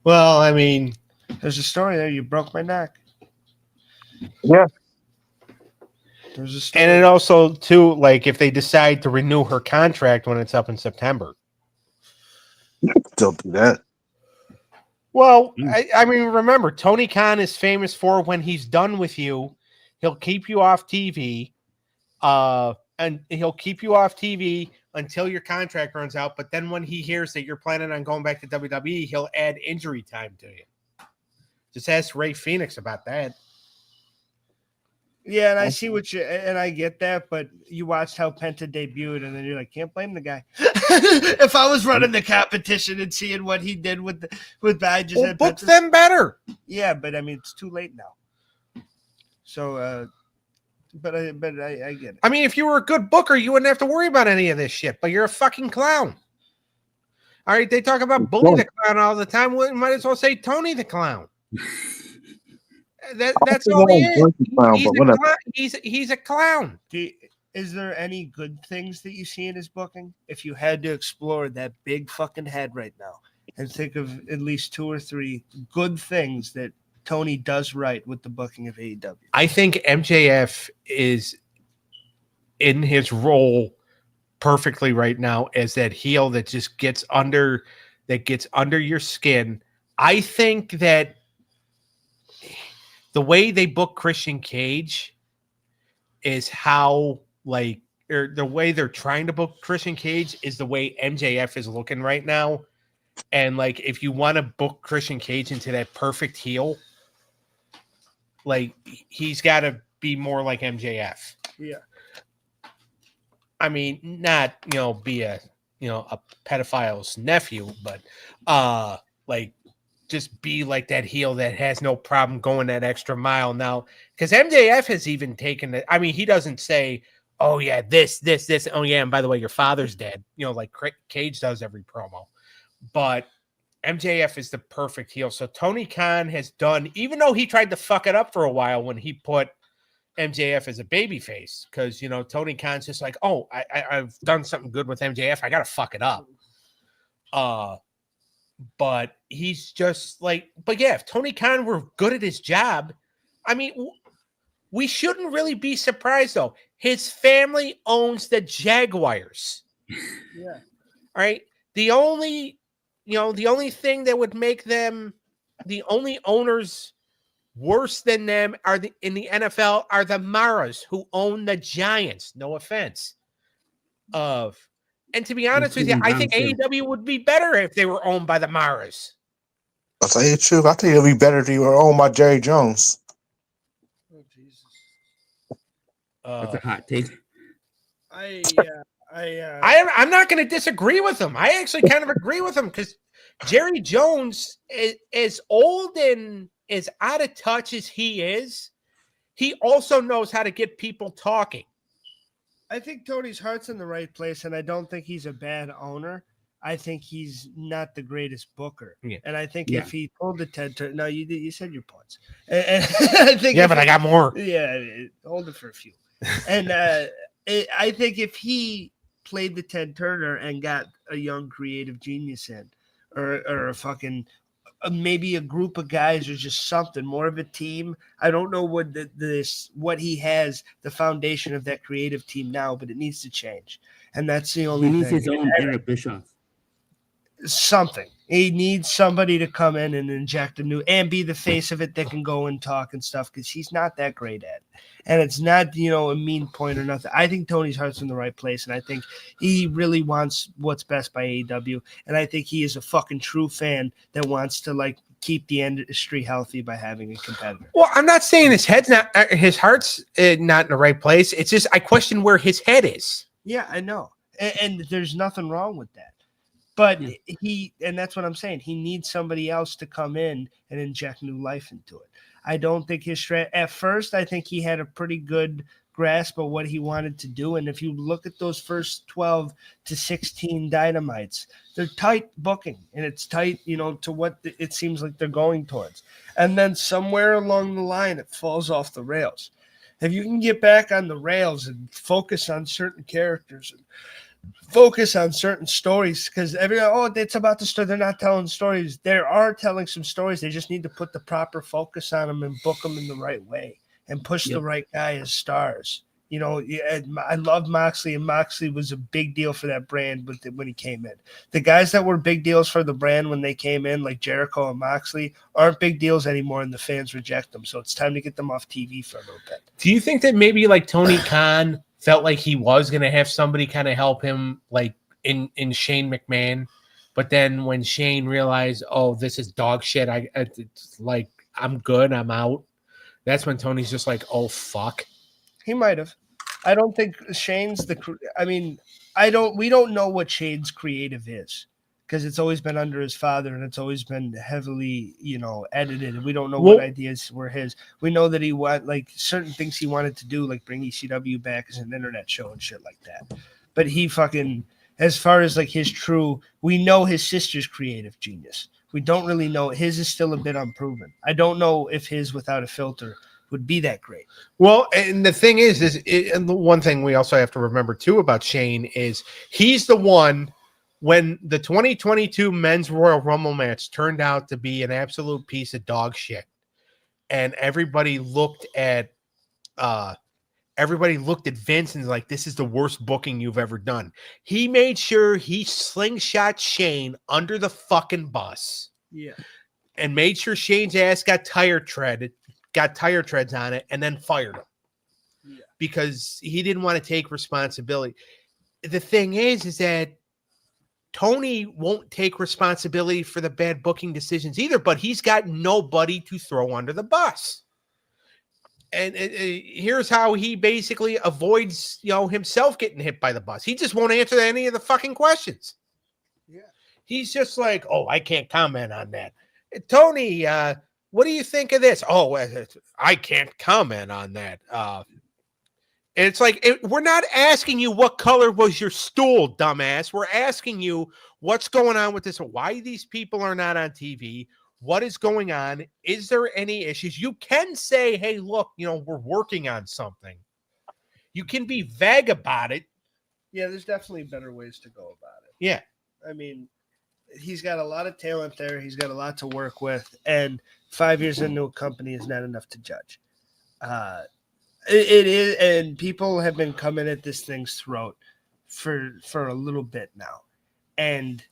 Speaker 2: Well, I mean,
Speaker 1: there's a story there. You broke my neck.
Speaker 4: Yeah.
Speaker 1: There's a story.
Speaker 2: And it also too, like if they decide to renew her contract when it's up in September.
Speaker 4: Don't do that.
Speaker 2: Well, I mean, remember, Tony Khan is famous for when he's done with you, he'll keep you off TV. And he'll keep you off TV until your contract runs out. But then when he hears that you're planning on going back to WWE, he'll add injury time to you. Just ask Ray Phoenix about that.
Speaker 1: Yeah, and I see and I get that, but you watched how Penta debuted, and then you're like, can't blame the guy. If I was running the competition and seeing what he did with I just had
Speaker 2: book them better.
Speaker 1: Yeah, but I mean, it's too late now. So, but I get it.
Speaker 2: I mean, if you were a good booker, you wouldn't have to worry about any of this shit. But you're a fucking clown. All right, they talk about Bully the Clown all the time. We might as well say Tony the Clown. That's all he is. He's a clown.
Speaker 1: Is there any good things that you see in his booking? If you had to explore that big fucking head right now and think of at least 2 or 3 good things that Tony does right with the booking of AEW.
Speaker 2: I think MJF is in his role perfectly right now as that heel that just gets under your skin. I think that the way they book Christian Cage is how or the way they're trying to book Christian Cage is the way MJF is looking right now. And like, if you want to book Christian Cage into that perfect heel, like he's got to be more like MJF.
Speaker 1: Yeah.
Speaker 2: I mean, not, be a pedophile's nephew, but like just be like that heel that has no problem going that extra mile now. Because MJF has even taken it. I mean, he doesn't say, oh yeah, this. Oh yeah, and by the way, your father's dead. Like Cage does every promo. But MJF is the perfect heel. So Tony Khan has done, even though he tried to fuck it up for a while when he put MJF as a babyface, because Tony Khan's just like, oh, I've done something good with MJF, I gotta fuck it up. But he's just like, but yeah, if Tony Khan were good at his job, I mean, we shouldn't really be surprised though. His family owns the Jaguars.
Speaker 1: Yeah.
Speaker 2: All right. The only thing that would make them the only owners Worse than them in the NFL are the Maras, who own the Giants. No offense. And to be honest with you, I think AEW would be better if they were owned by the Maras.
Speaker 4: I'll tell you the truth. I think it'll be better if you were owned by Jerry Jones.
Speaker 1: Oh Jesus!
Speaker 3: That's a hot take.
Speaker 2: I'm not going to disagree with him. I actually kind of agree with him because Jerry Jones, as old and as out of touch as he is, he also knows how to get people talking.
Speaker 1: I think Tony's heart's in the right place, and I don't think he's a bad owner. I think he's not the greatest booker.
Speaker 2: Yeah.
Speaker 1: And I think if he pulled the Ted Turner, no, you said your points. And I think
Speaker 2: but I got more.
Speaker 1: Yeah, hold it for a few. And I think if he played the Ted Turner and got a young creative genius in, or a fucking maybe a group of guys or just something more of a team. I don't know what what he has the foundation of that creative team now, but it needs to change, and that's the only.
Speaker 3: He needs
Speaker 1: thing.
Speaker 3: his own Eric Bischoff.
Speaker 1: Something. He needs somebody to come in and inject a new and be the face of it that can go and talk and stuff because he's not that great at it. And it's not, a mean point or nothing. I think Tony's heart's in the right place, and I think he really wants what's best by AEW. And I think he is a fucking true fan that wants to keep the industry healthy by having a competitor.
Speaker 2: Well, I'm not saying his heart's not in the right place. It's just I question where his head is.
Speaker 1: Yeah, I know, and there's nothing wrong with that. But and that's what I'm saying. He needs somebody else to come in and inject new life into it. I don't think at first, I think he had a pretty good grasp of what he wanted to do. And if you look at those first 12 to 16 Dynamites, they're tight booking and it's tight, to what it seems like they're going towards. And then somewhere along the line, it falls off the rails. If you can get back on the rails and focus on certain characters and focus on certain stories, because everyone, it's about the story. They're not telling stories. They are telling some stories. They just need to put the proper focus on them and book them in the right way and push the right guy as stars. I love Moxley, and Moxley was a big deal for that brand when he came in. The guys that were big deals for the brand when they came in, like Jericho and Moxley, aren't big deals anymore, and the fans reject them. So it's time to get them off TV for a little bit.
Speaker 2: Do you think that maybe Tony Khan felt like he was going to have somebody kind of help him in Shane McMahon, but then when Shane realized, this is dog shit, I'm good, I'm out. That's when Tony's just like, oh fuck.
Speaker 1: He might have. I don't think Shane's we don't know what Shane's creative is because it's always been under his father and it's always been heavily, edited. And we don't know what ideas were his. We know that he certain things he wanted to do, like bring ECW back as an internet show and shit like that. But he as far as his true, we know his sister's creative genius. We don't really know. His is still a bit unproven. I don't know if his without a filter would be that great.
Speaker 2: Well, and the thing and the one thing we also have to remember too about Shane is he's the one when the 2022 men's Royal Rumble match turned out to be an absolute piece of dog shit. And everybody looked at Vince and like, this is the worst booking you've ever done. He made sure he slingshot Shane under the fucking bus.
Speaker 1: Yeah.
Speaker 2: And made sure Shane's ass got tire treads on it, and then fired him because he didn't want to take responsibility. The thing is that Tony won't take responsibility for the bad booking decisions either, but he's got nobody to throw under the bus. And here's how he basically avoids, himself getting hit by the bus. He just won't answer any of the fucking questions.
Speaker 1: Yeah. He's
Speaker 2: just like, I can't comment on that. Tony, what do you think of this? I can't comment on that. And it's like, we're not asking you what color was your stool, dumbass. We're asking you what's going on with this. Why these people are not on TV. What is going on? Is there any issues? You can say, hey, look, we're working on something. You can be vague about it.
Speaker 1: Yeah, there's definitely better ways to go about it.
Speaker 2: Yeah.
Speaker 1: I mean, he's got a lot of talent there. He's got a lot to work with. And 5 years into a company is not enough to judge. It is, and people have been coming at this thing's throat for a little bit now. And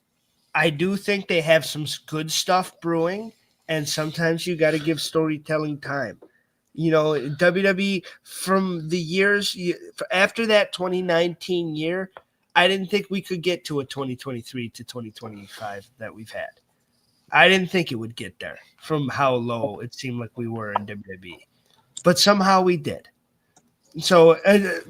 Speaker 1: I do think they have some good stuff brewing, and sometimes you got to give storytelling time. You know, WWE from the years after that 2019 year, I didn't think we could get to a 2023 to 2025 that we've had. I didn't think it would get there from how low it seemed like we were in WWE, but somehow we did. So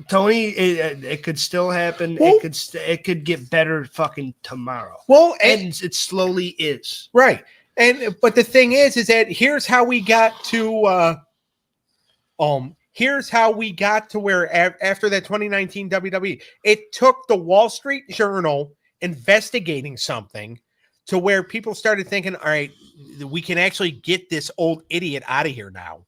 Speaker 1: Tony, it could still happen. Well, it could get better fucking tomorrow.
Speaker 2: Well,
Speaker 1: and it slowly is.
Speaker 2: Right. But the thing is that here's how we got to here's how we got to where after that 2019 WWE, it took the Wall Street Journal investigating something to where people started thinking, all right, we can actually get this old idiot out of here now.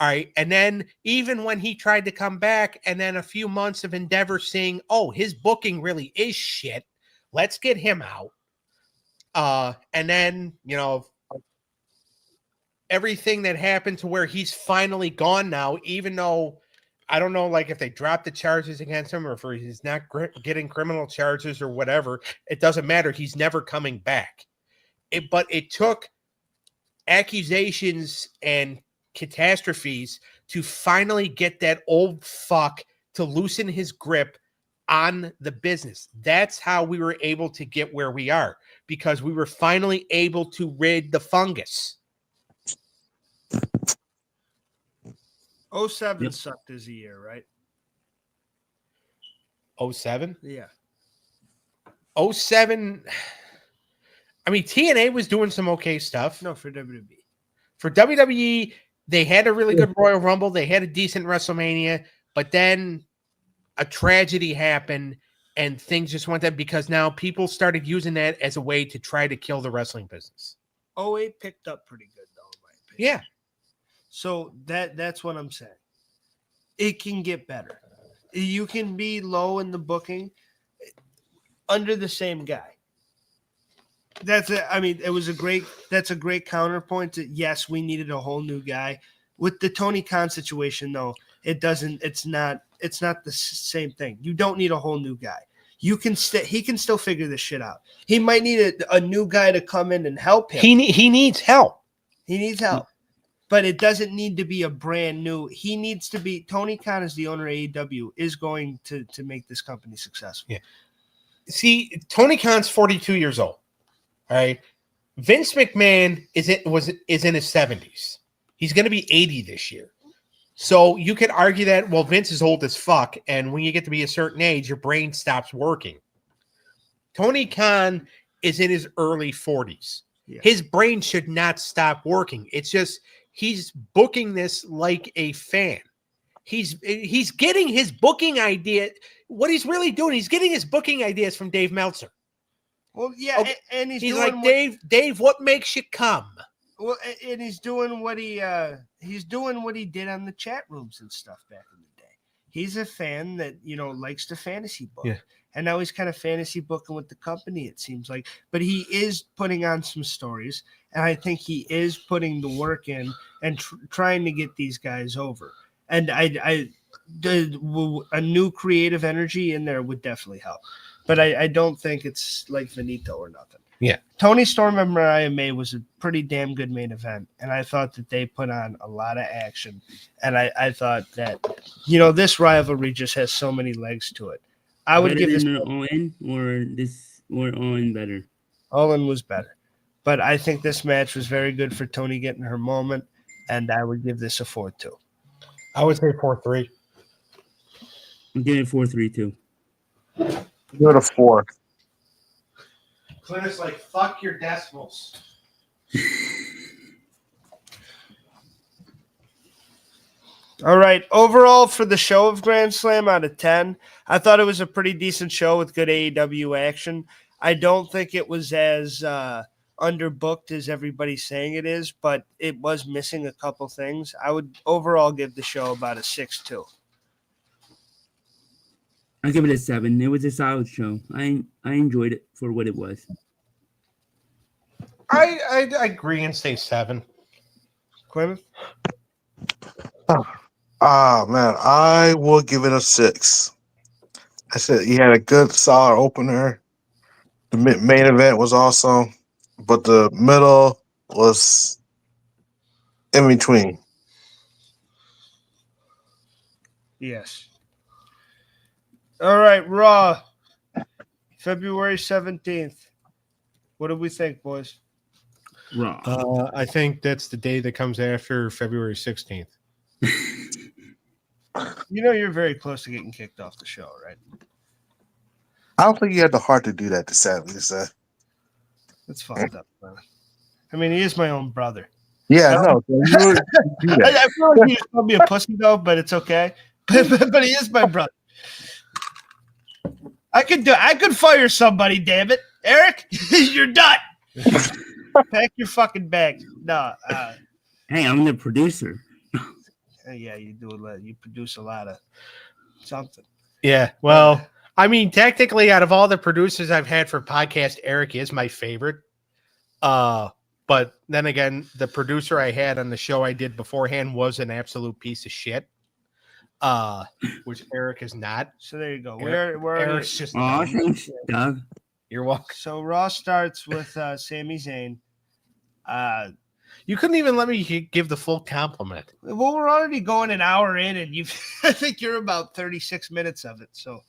Speaker 2: All right. And then even when he tried to come back, and then a few months of Endeavor seeing, oh, his booking really is shit. Let's get him out. And then, you know, everything that happened to where he's finally gone now, even though I don't know, like if they dropped the charges against him or if he's not getting criminal charges or whatever, it doesn't matter. He's never coming back. But it took accusations and catastrophes to finally get that old fuck to loosen his grip on the business. That's how we were able to get where we are, because we were finally able to rid the fungus.
Speaker 1: 07 sucked as a year, right?
Speaker 2: 07?
Speaker 1: Yeah.
Speaker 2: 07. I mean, TNA was doing some okay stuff.
Speaker 1: No, for WWE.
Speaker 2: For WWE, they had a really good Royal Rumble. They had a decent WrestleMania, but then a tragedy happened and things just went down because now people started using that as a way to try to kill the wrestling business.
Speaker 1: 08 picked up pretty good, though, in my opinion.
Speaker 2: Yeah.
Speaker 1: So that's what I'm saying. It can get better. You can be low in the booking under the same guy. That's a great counterpoint to, yes, we needed a whole new guy. With the Tony Khan situation, though, it's not the same thing. You don't need a whole new guy. He can still figure this shit out. He might need a new guy to come in and help him.
Speaker 2: He needs help.
Speaker 1: He needs help. But it doesn't need to be a brand new. He needs to be. Tony Khan, as the owner of AEW, is going to make this company successful.
Speaker 2: Yeah. See, Tony Khan's 42 years old. All right. Vince McMahon is in his 70s. He's going to be 80 this year. So you could argue that, well, Vince is old as fuck, and when you get to be a certain age, your brain stops working. Tony Khan is in his early 40s. Yeah. His brain should not stop working. It's just he's booking this like a fan. He's getting his booking idea. What he's really doing, he's getting his booking ideas from Dave Meltzer.
Speaker 1: Well, yeah,
Speaker 2: okay.
Speaker 1: And he's doing
Speaker 2: like, Dave, what makes you come?
Speaker 1: Well, and he's doing what he did on the chat rooms and stuff back in the day. He's a fan that, likes to fantasy book. Yeah. And now he's kind of fantasy booking with the company, it seems like. But he is putting on some stories, and I think he is putting the work in and trying to get these guys over. And a new creative energy in there would definitely help. But I don't think it's like Finito or nothing.
Speaker 2: Yeah.
Speaker 1: Tony Storm and Mariah May was a pretty damn good main event. And I thought that they put on a lot of action. And I thought that, this rivalry just has so many legs to it. I would give this
Speaker 3: All-In or All-In better.
Speaker 1: All-In was better. But I think this match was very good for Tony getting her moment. And I would give this a 4-2.
Speaker 2: I would say 4-3.
Speaker 3: I'm giving it 4-3 too.
Speaker 4: Give it a 4.
Speaker 2: Cleneth's like, fuck your decimals.
Speaker 1: All right. Overall, for the show of Grand Slam, out of 10, I thought it was a pretty decent show with good AEW action. I don't think it was as underbooked as everybody's saying it is, but it was missing a couple things. I would overall give the show about a 6-2.
Speaker 3: I give it a 7. It was a solid show. I enjoyed it for what it was.
Speaker 2: I agree and say 7.
Speaker 1: Cleneth?
Speaker 4: Man, I will give it a 6. I said you had a good, solid opener. The main event was awesome, but the middle was in between.
Speaker 1: Yes. All right, Raw, February 17th. What do we think, boys?
Speaker 3: Raw.
Speaker 2: I think that's the day that comes after February 16th.
Speaker 1: You know you're very close to getting kicked off the show, right?
Speaker 4: I don't think you had the heart to do that, sadly to say.
Speaker 1: That's fucked up, man. I mean, he is my own brother.
Speaker 4: Yeah, no. You would do that.
Speaker 1: I feel like he's gonna be a pussy though, but it's okay. But he is my brother. I could fire somebody, damn it. Eric, you're done. Pack your fucking bag. No,
Speaker 3: Hey, I'm the producer.
Speaker 1: yeah, you produce a lot of something.
Speaker 2: Yeah, well, I mean, technically, out of all the producers I've had for podcast, Eric is my favorite. But then again, the producer I had on the show I did beforehand was an absolute piece of shit. Which Eric is not.
Speaker 1: So there you go.
Speaker 2: We're Eric's just
Speaker 3: Thanks, Doug.
Speaker 2: You're welcome.
Speaker 1: So Raw starts with Sami Zayn.
Speaker 2: You couldn't even let me give the full compliment.
Speaker 1: Well, we're already going an hour in, and I think you're about 36 minutes of it. So,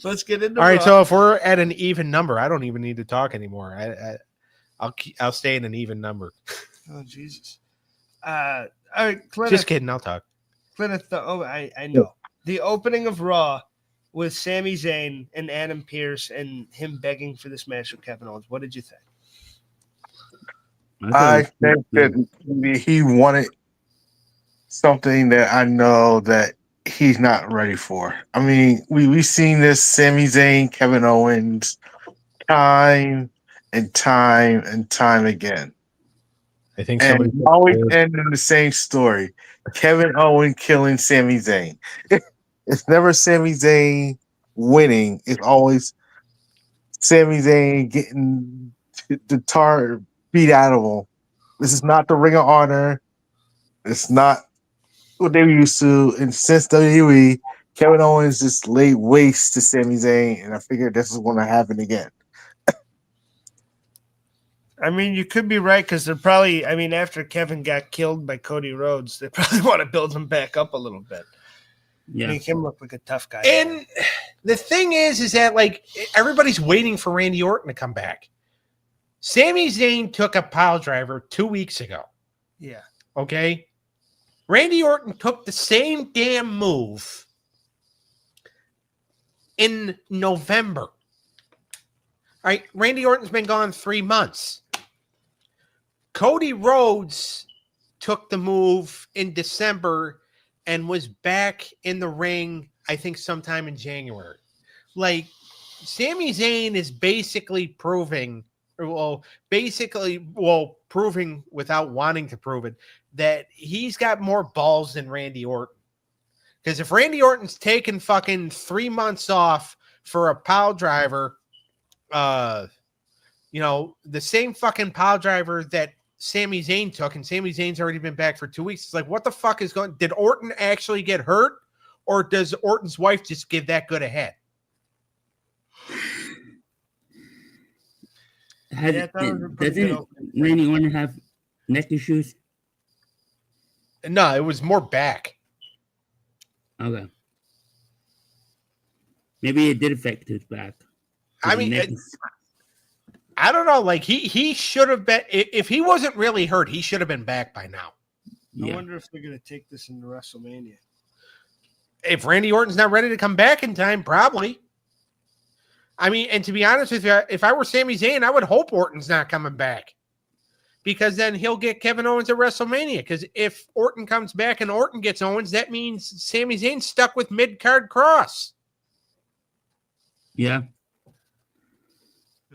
Speaker 1: let's get into.
Speaker 2: All right.
Speaker 1: Raw.
Speaker 2: So if we're at an even number, I don't even need to talk anymore. I'll stay in an even number.
Speaker 1: Oh Jesus! All right, Cleneth,
Speaker 2: Just kidding. I'll talk.
Speaker 1: Cleneth, I know the opening of Raw with Sami Zayn and Adam Pearce and him begging for this match with Kevin Owens. What did you think?
Speaker 4: I think that he wanted something that I know that he's not ready for. I mean, we've seen this Sami Zayn, Kevin Owens time and time and time again.
Speaker 2: I think
Speaker 4: and
Speaker 2: somebody
Speaker 4: always end in the same story. Kevin Owens killing Sami Zayn. It's never Sami Zayn winning. It's always Sami Zayn getting the tar beat out of him. This is not the Ring of Honor. It's not what they were used to. And since WWE, Kevin Owens just laid waste to Sami Zayn, and I figured this is going to happen again.
Speaker 1: I mean, you could be right because they're probably. I mean, after Kevin got killed by Cody Rhodes, they probably want to build him back up a little bit.
Speaker 3: Yeah.
Speaker 1: Make him look like a tough guy.
Speaker 2: And the thing is that like everybody's waiting for Randy Orton to come back. Sami Zayn took a pile driver 2 weeks ago.
Speaker 1: Yeah.
Speaker 2: Okay. Randy Orton took the same damn move in November. All right. Randy Orton's been gone 3 months. Cody Rhodes took the move in December and was back in the ring, I think, sometime in January. Like, Sami Zayn is basically proving without wanting to prove it, that he's got more balls than Randy Orton. Because if Randy Orton's taken fucking 3 months off for a pile driver, the same fucking pile driver that Sami Zayn took, and Sami Zayn's already been back for 2 weeks. It's like, what the fuck is going? Did Orton actually get hurt, or does Orton's wife just give that good a head?
Speaker 3: Doesn't Randy Orton have neck issues?
Speaker 2: No, it was more back.
Speaker 3: Okay. Maybe it did affect his back.
Speaker 2: I mean, I don't know. Like he should have been. If he wasn't really hurt, he should have been back by now.
Speaker 1: I wonder if they're going to take this into WrestleMania.
Speaker 2: If Randy Orton's not ready to come back in time, probably. I mean, and to be honest with you, if I were Sami Zayn, I would hope Orton's not coming back. Because then he'll get Kevin Owens at WrestleMania. Because if Orton comes back and Orton gets Owens, that means Sami Zayn's stuck with mid-card Cross.
Speaker 3: Yeah.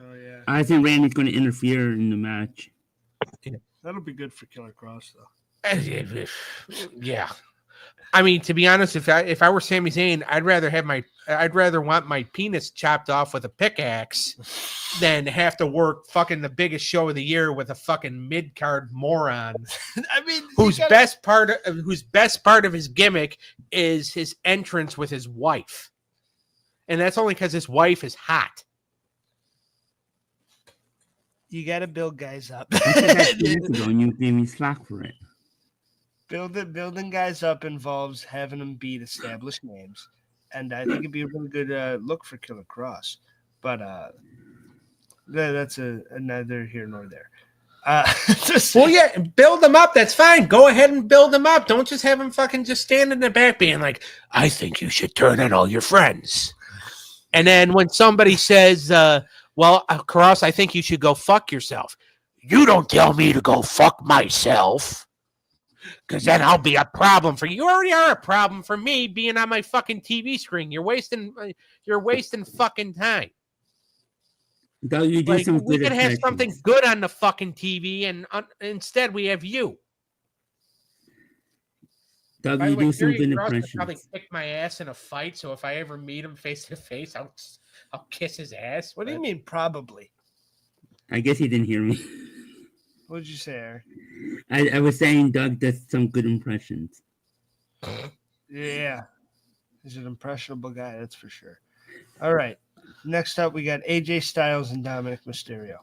Speaker 1: Oh, yeah.
Speaker 3: I think Randy's going to interfere in the match.
Speaker 1: That'll be good for Killer Cross, though.
Speaker 2: Yeah. I mean, to be honest, if I were Sami Zayn, I'd rather want my penis chopped off with a pickaxe than have to work fucking the biggest show of the year with a fucking mid-card moron.
Speaker 1: I mean,
Speaker 2: whose best part of his gimmick is his entrance with his wife. And that's only because his wife is hot.
Speaker 1: You got to build guys up.
Speaker 3: I said that 2 years ago, and you gave me slack for it.
Speaker 1: Building guys up involves having them beat established names, and I think it'd be a really good look for Killer Cross. But that's neither here nor there.
Speaker 2: Well, yeah, build them up. That's fine. Go ahead and build them up. Don't just have them fucking just stand in the back being like, I think you should turn on all your friends. And then when somebody says, well, Cross, I think you should go fuck yourself. You don't tell me to go fuck myself, because then I'll be a problem for you. You already are a problem for me being on my fucking TV screen. You're wasting fucking time.
Speaker 3: You do
Speaker 2: Like,
Speaker 3: some
Speaker 2: we
Speaker 3: good
Speaker 2: could have
Speaker 3: impressions.
Speaker 2: something good on the fucking TV, and instead we have you.
Speaker 3: Doug,
Speaker 2: By the
Speaker 3: you
Speaker 2: way,
Speaker 3: do some
Speaker 2: Fury
Speaker 3: good
Speaker 2: Cross would
Speaker 3: impressions.
Speaker 2: probably kick my ass in a fight, so if I ever meet him face to face, I'll kiss his ass.
Speaker 1: What do you mean, probably?
Speaker 3: I guess he didn't hear me.
Speaker 1: What did you say, Eric?
Speaker 3: I was saying Doug does some good impressions.
Speaker 1: Yeah. He's an impressionable guy, that's for sure. All right. Next up, we got AJ Styles and Dominic Mysterio.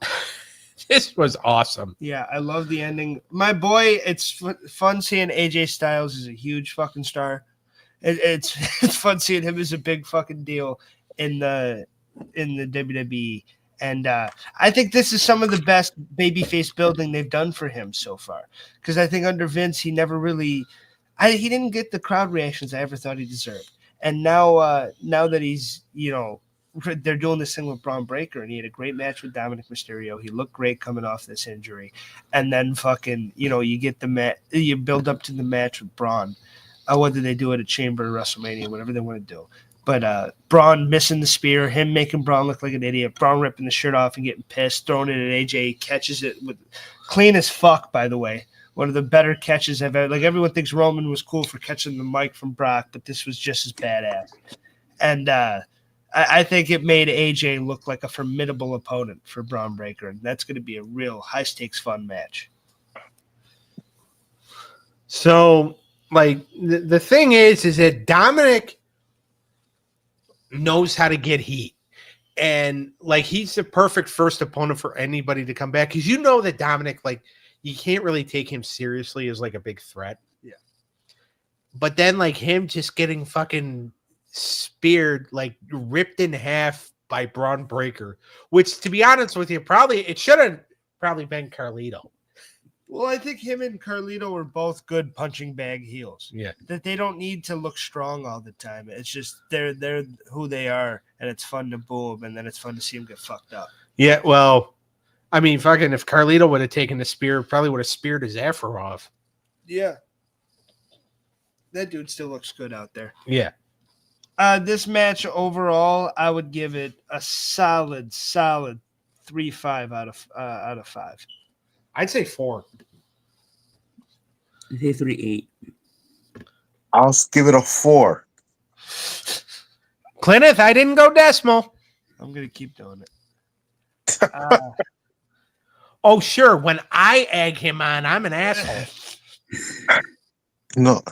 Speaker 2: This was awesome.
Speaker 1: Yeah, I love the ending. My boy, it's fun seeing AJ Styles as a huge fucking star. It's fun seeing him as a big fucking deal in the WWE. And I think this is some of the best babyface building they've done for him so far. Because I think under Vince, he never really he didn't get the crowd reactions I ever thought he deserved. And now that he's, they're doing this thing with Braun Breaker, and he had a great match with Dominic Mysterio. He looked great coming off this injury. And then fucking, you get you build up to the match with Braun, whether they do it at Chamber or WrestleMania, whatever they want to do. But Braun missing the spear, him making Braun look like an idiot, Braun ripping the shirt off and getting pissed, throwing it at AJ, he catches it with clean as fuck, by the way. One of the better catches I've ever. Like, everyone thinks Roman was cool for catching the mic from Brock, but this was just as badass. And I think it made AJ look like a formidable opponent for Braun Breaker, and that's going to be a real high-stakes fun match.
Speaker 2: So, like, the thing is that Dominic knows how to get heat. And, like, he's the perfect first opponent for anybody to come back. Because you know that Dominic, like, you can't really take him seriously as, like, a big threat.
Speaker 1: Yeah.
Speaker 2: But then, like, him just getting fucking speared, like, ripped in half by Braun Breaker, which, to be honest with you, it should have probably been Carlito.
Speaker 1: Well, I think him and Carlito are both good punching bag heels.
Speaker 2: Yeah.
Speaker 1: That they don't need to look strong all the time. It's just they're who they are, and it's fun to boo them, and then it's fun to see them get fucked up.
Speaker 2: Yeah, well, I mean, fucking if Carlito would have taken the spear, probably would have speared his afro off.
Speaker 1: Yeah. That dude still looks good out there.
Speaker 2: Yeah.
Speaker 1: This match overall, I would give it a solid 3.5 out of 5.
Speaker 2: I'd say 4.
Speaker 3: I say 3.8.
Speaker 4: I'll give it a 4.
Speaker 2: Cleneth, I didn't go decimal.
Speaker 1: I'm gonna keep doing it.
Speaker 2: Oh, sure. When I egg him on, I'm an asshole.
Speaker 4: No.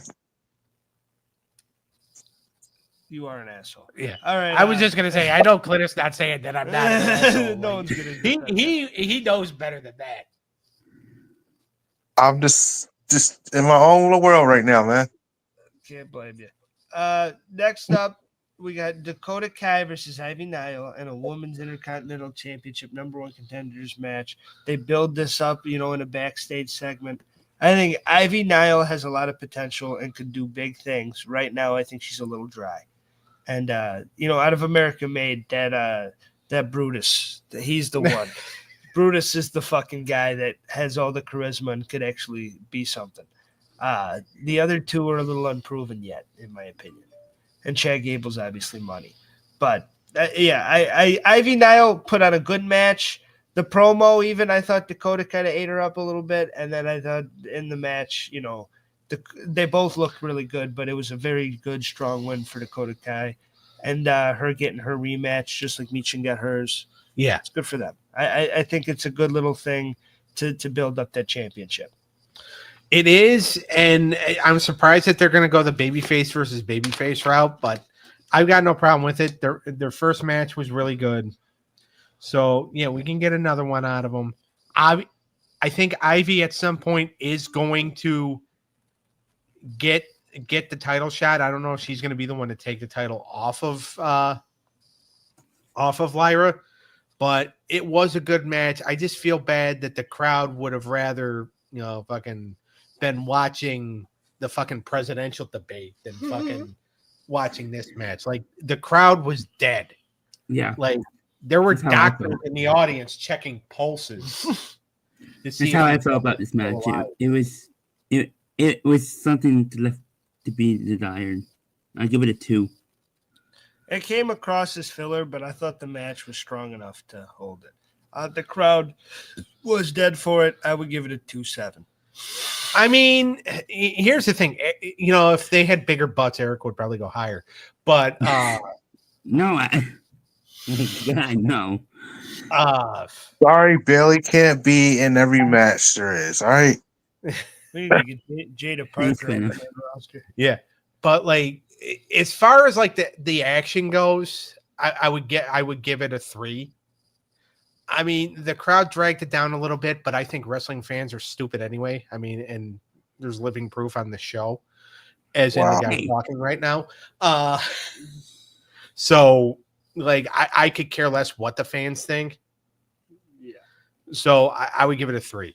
Speaker 1: You are an asshole.
Speaker 2: Yeah.
Speaker 1: All right.
Speaker 2: I was just gonna say, I know Cleneth's not saying that I'm not an asshole.
Speaker 1: No one's gonna.
Speaker 2: He knows better than that.
Speaker 4: I'm just in my own little world right now, man.
Speaker 1: Can't blame you. Next up, we got Dakota Kai versus Ivy Nile in a Women's Intercontinental Championship #1 contenders match. They build this up, in a backstage segment. I think Ivy Nile has a lot of potential and could do big things. Right now, I think she's a little dry. And, out of America Made, that Brutus, he's the one. Brutus is the fucking guy that has all the charisma and could actually be something. The other two are a little unproven yet, in my opinion. And Chad Gable's obviously money. But, Ivy Nile put on a good match. The promo, even, I thought Dakota kind of ate her up a little bit. And then I thought in the match, they both looked really good. But it was a very good, strong win for Dakota Kai. And her getting her rematch, just like Michin got hers.
Speaker 2: Yeah.
Speaker 1: It's good for them. I think it's a good little thing to build up that championship.
Speaker 2: It is, and I'm surprised that they're going to go the babyface versus babyface route, but I've got no problem with it. Their first match was really good. So, yeah, we can get another one out of them. I think Ivy at some point is going to get the title shot. I don't know if she's going to be the one to take the title off of Lyra, but it was a good match. I just feel bad that the crowd would have rather, fucking been watching the fucking presidential debate than fucking watching this match. Like, the crowd was dead.
Speaker 3: Yeah.
Speaker 2: Like, there were doctors in the audience checking pulses.
Speaker 3: That's how I felt about this match. It was something to be desired. I give it a 2.
Speaker 1: It came across as filler, but I thought the match was strong enough to hold it. The crowd was dead for it. I would give it a 2.7.
Speaker 2: I mean, here's the thing. If they had bigger butts, Eric would probably go higher. But
Speaker 3: no, God, no.
Speaker 4: Sorry, Bailey can't be in every match there is. All right.
Speaker 1: We need to get Jada Parker on the roster.
Speaker 2: Yeah, but like, as far as like the action goes, I would give it a 3. I mean, the crowd dragged it down a little bit, but I think wrestling fans are stupid anyway. I mean, and there's living proof on the show, as in the guy talking right now. So like, I could care less what the fans think.
Speaker 1: Yeah.
Speaker 2: So I would give it a 3.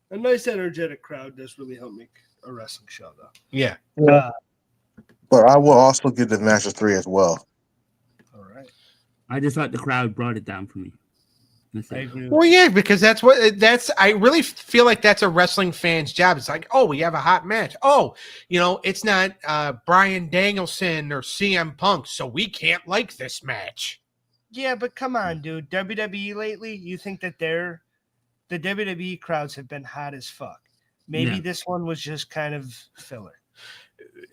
Speaker 1: A nice, energetic crowd does really help make a wrestling show, though.
Speaker 2: Yeah.
Speaker 4: But I will also give the match a 3 as well.
Speaker 1: All right.
Speaker 3: I just thought the crowd brought it down for me.
Speaker 2: Well, yeah, because I really feel like that's a wrestling fan's job. It's like, oh, we have a hot match. Oh, it's not Bryan Danielson or CM Punk, so we can't like this match.
Speaker 1: Yeah, but come on, dude. WWE lately, you think that the WWE crowds have been hot as fuck. Maybe this one was just kind of filler.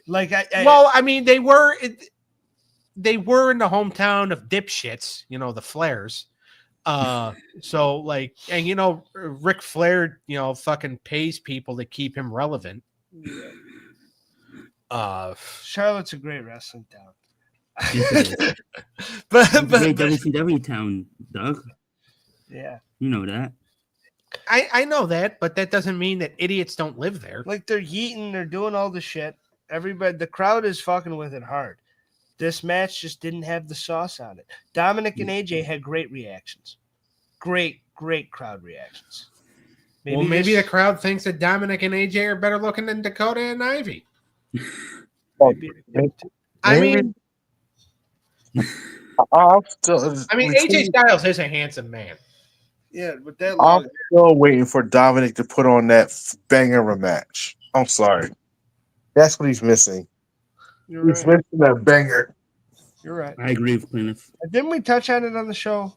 Speaker 1: Like,
Speaker 2: I mean, they were in the hometown of dipshits, the Flairs. So like, and Ric Flair, fucking pays people to keep him relevant.
Speaker 1: Charlotte's a great wrestling town.
Speaker 3: but great WCW town, Doug.
Speaker 1: Yeah,
Speaker 3: you know that.
Speaker 2: I know that, but that doesn't mean that idiots don't live there.
Speaker 1: Like, they're yeeting, they're doing all the shit. Everybody, the crowd is fucking with it hard. This match just didn't have the sauce on it. Dominic and AJ had great reactions. Great crowd reactions.
Speaker 2: Maybe the crowd thinks that Dominic and AJ are better looking than Dakota and Ivy. I mean, AJ Styles is a handsome man.
Speaker 1: Yeah, but that
Speaker 4: I'm still waiting for Dominic to put on that banger of a match. I'm sorry. That's what he's missing.
Speaker 1: You're right.
Speaker 4: He's missing that banger.
Speaker 1: You're right.
Speaker 3: I agree with Cleneth.
Speaker 1: Didn't we touch on it on the show?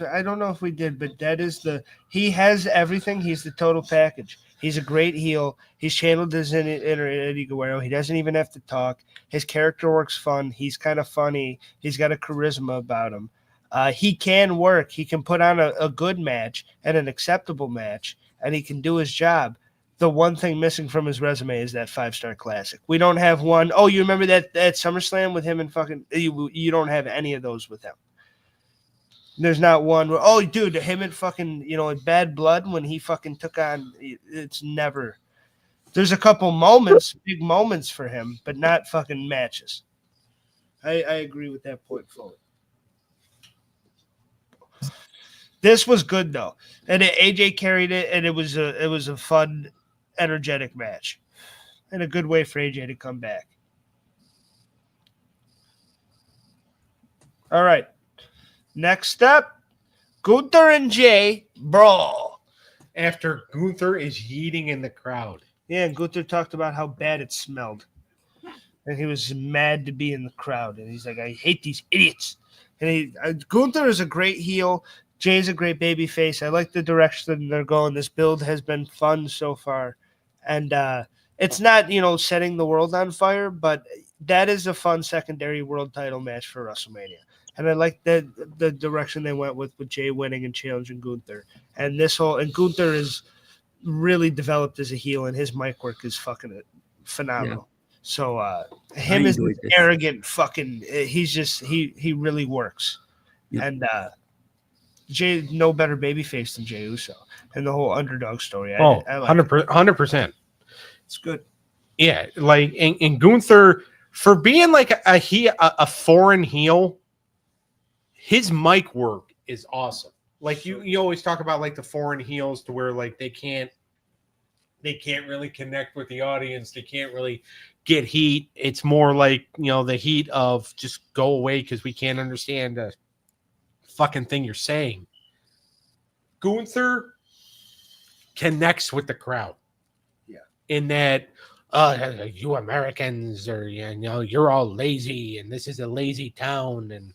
Speaker 1: I don't know if we did, but he has everything. He's the total package. He's a great heel. He's channeled as an Eddie Guerrero. He doesn't even have to talk. His character works fun. He's kind of funny. He's got a charisma about him. He can work. He can put on a good match and an acceptable match, and he can do his job. The one thing missing from his resume is that 5-star classic. We don't have one. Oh, you remember that SummerSlam with him and fucking you don't have any of those with him. There's not one where, oh, dude, him and fucking, Bad Blood when he fucking took on, it's never. There's a couple moments, big moments for him, but not fucking matches. I agree with that point forward. This was good though, and AJ carried it, and it was a fun, energetic match, and a good way for AJ to come back. All right, next up, Gunther and Jay brawl.
Speaker 2: After Gunther is yeeting in the crowd.
Speaker 1: Yeah, and Gunther talked about how bad it smelled, and he was mad to be in the crowd, and he's like, "I hate these idiots." And Gunther is a great heel. Jay's a great baby face. I like the direction they're going. This build has been fun so far. And it's not, setting the world on fire, but that is a fun secondary world title match for WrestleMania. And I like the direction they went with Jay winning and challenging Gunther. And Gunther is really developed as a heel, and his mic work is fucking phenomenal. Yeah. So him is arrogant fucking, he really works. Yeah. And Jay, no better babyface than Jey Uso, and the whole underdog story. I like
Speaker 2: 100%.
Speaker 1: It's good.
Speaker 2: Yeah, like and Gunther, for being like a foreign heel, his mic work is awesome. Like you always talk about like the foreign heels to where like they can't really connect with the audience. They can't really get heat. It's more like, the heat of just go away because we can't understand the fucking thing you're saying. Gunther connects with the crowd.
Speaker 1: Yeah. In
Speaker 2: that you Americans are, you're all lazy and this is a lazy town, and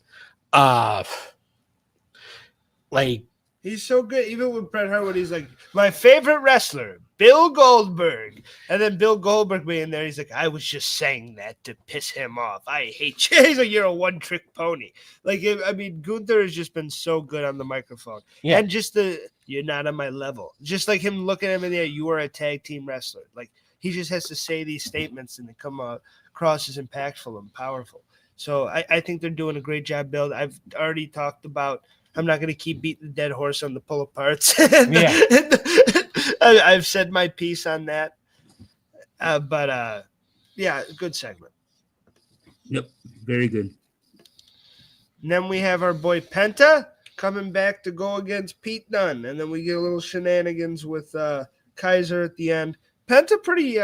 Speaker 2: like
Speaker 1: he's so good. Even with Bret Hart, when he's like, my favorite wrestler, Bill Goldberg. And then Bill Goldberg being there, he's like, I was just saying that to piss him off. I hate you. He's like, you're a one-trick pony. Like, Gunther has just been so good on the microphone. Yeah. And just you're not on my level. Just like him looking at him in the eye, you are a tag team wrestler. Like, he just has to say these statements and they come across as impactful and powerful. So I think they're doing a great job, Bill. I've already talked about, I'm not going to keep beating the dead horse on the pull aparts. Yeah. I've said my piece on that. But yeah, good segment.
Speaker 3: Yep, very good.
Speaker 1: And then we have our boy Penta coming back to go against Pete Dunne. And then we get a little shenanigans with Kaiser at the end. Penta pretty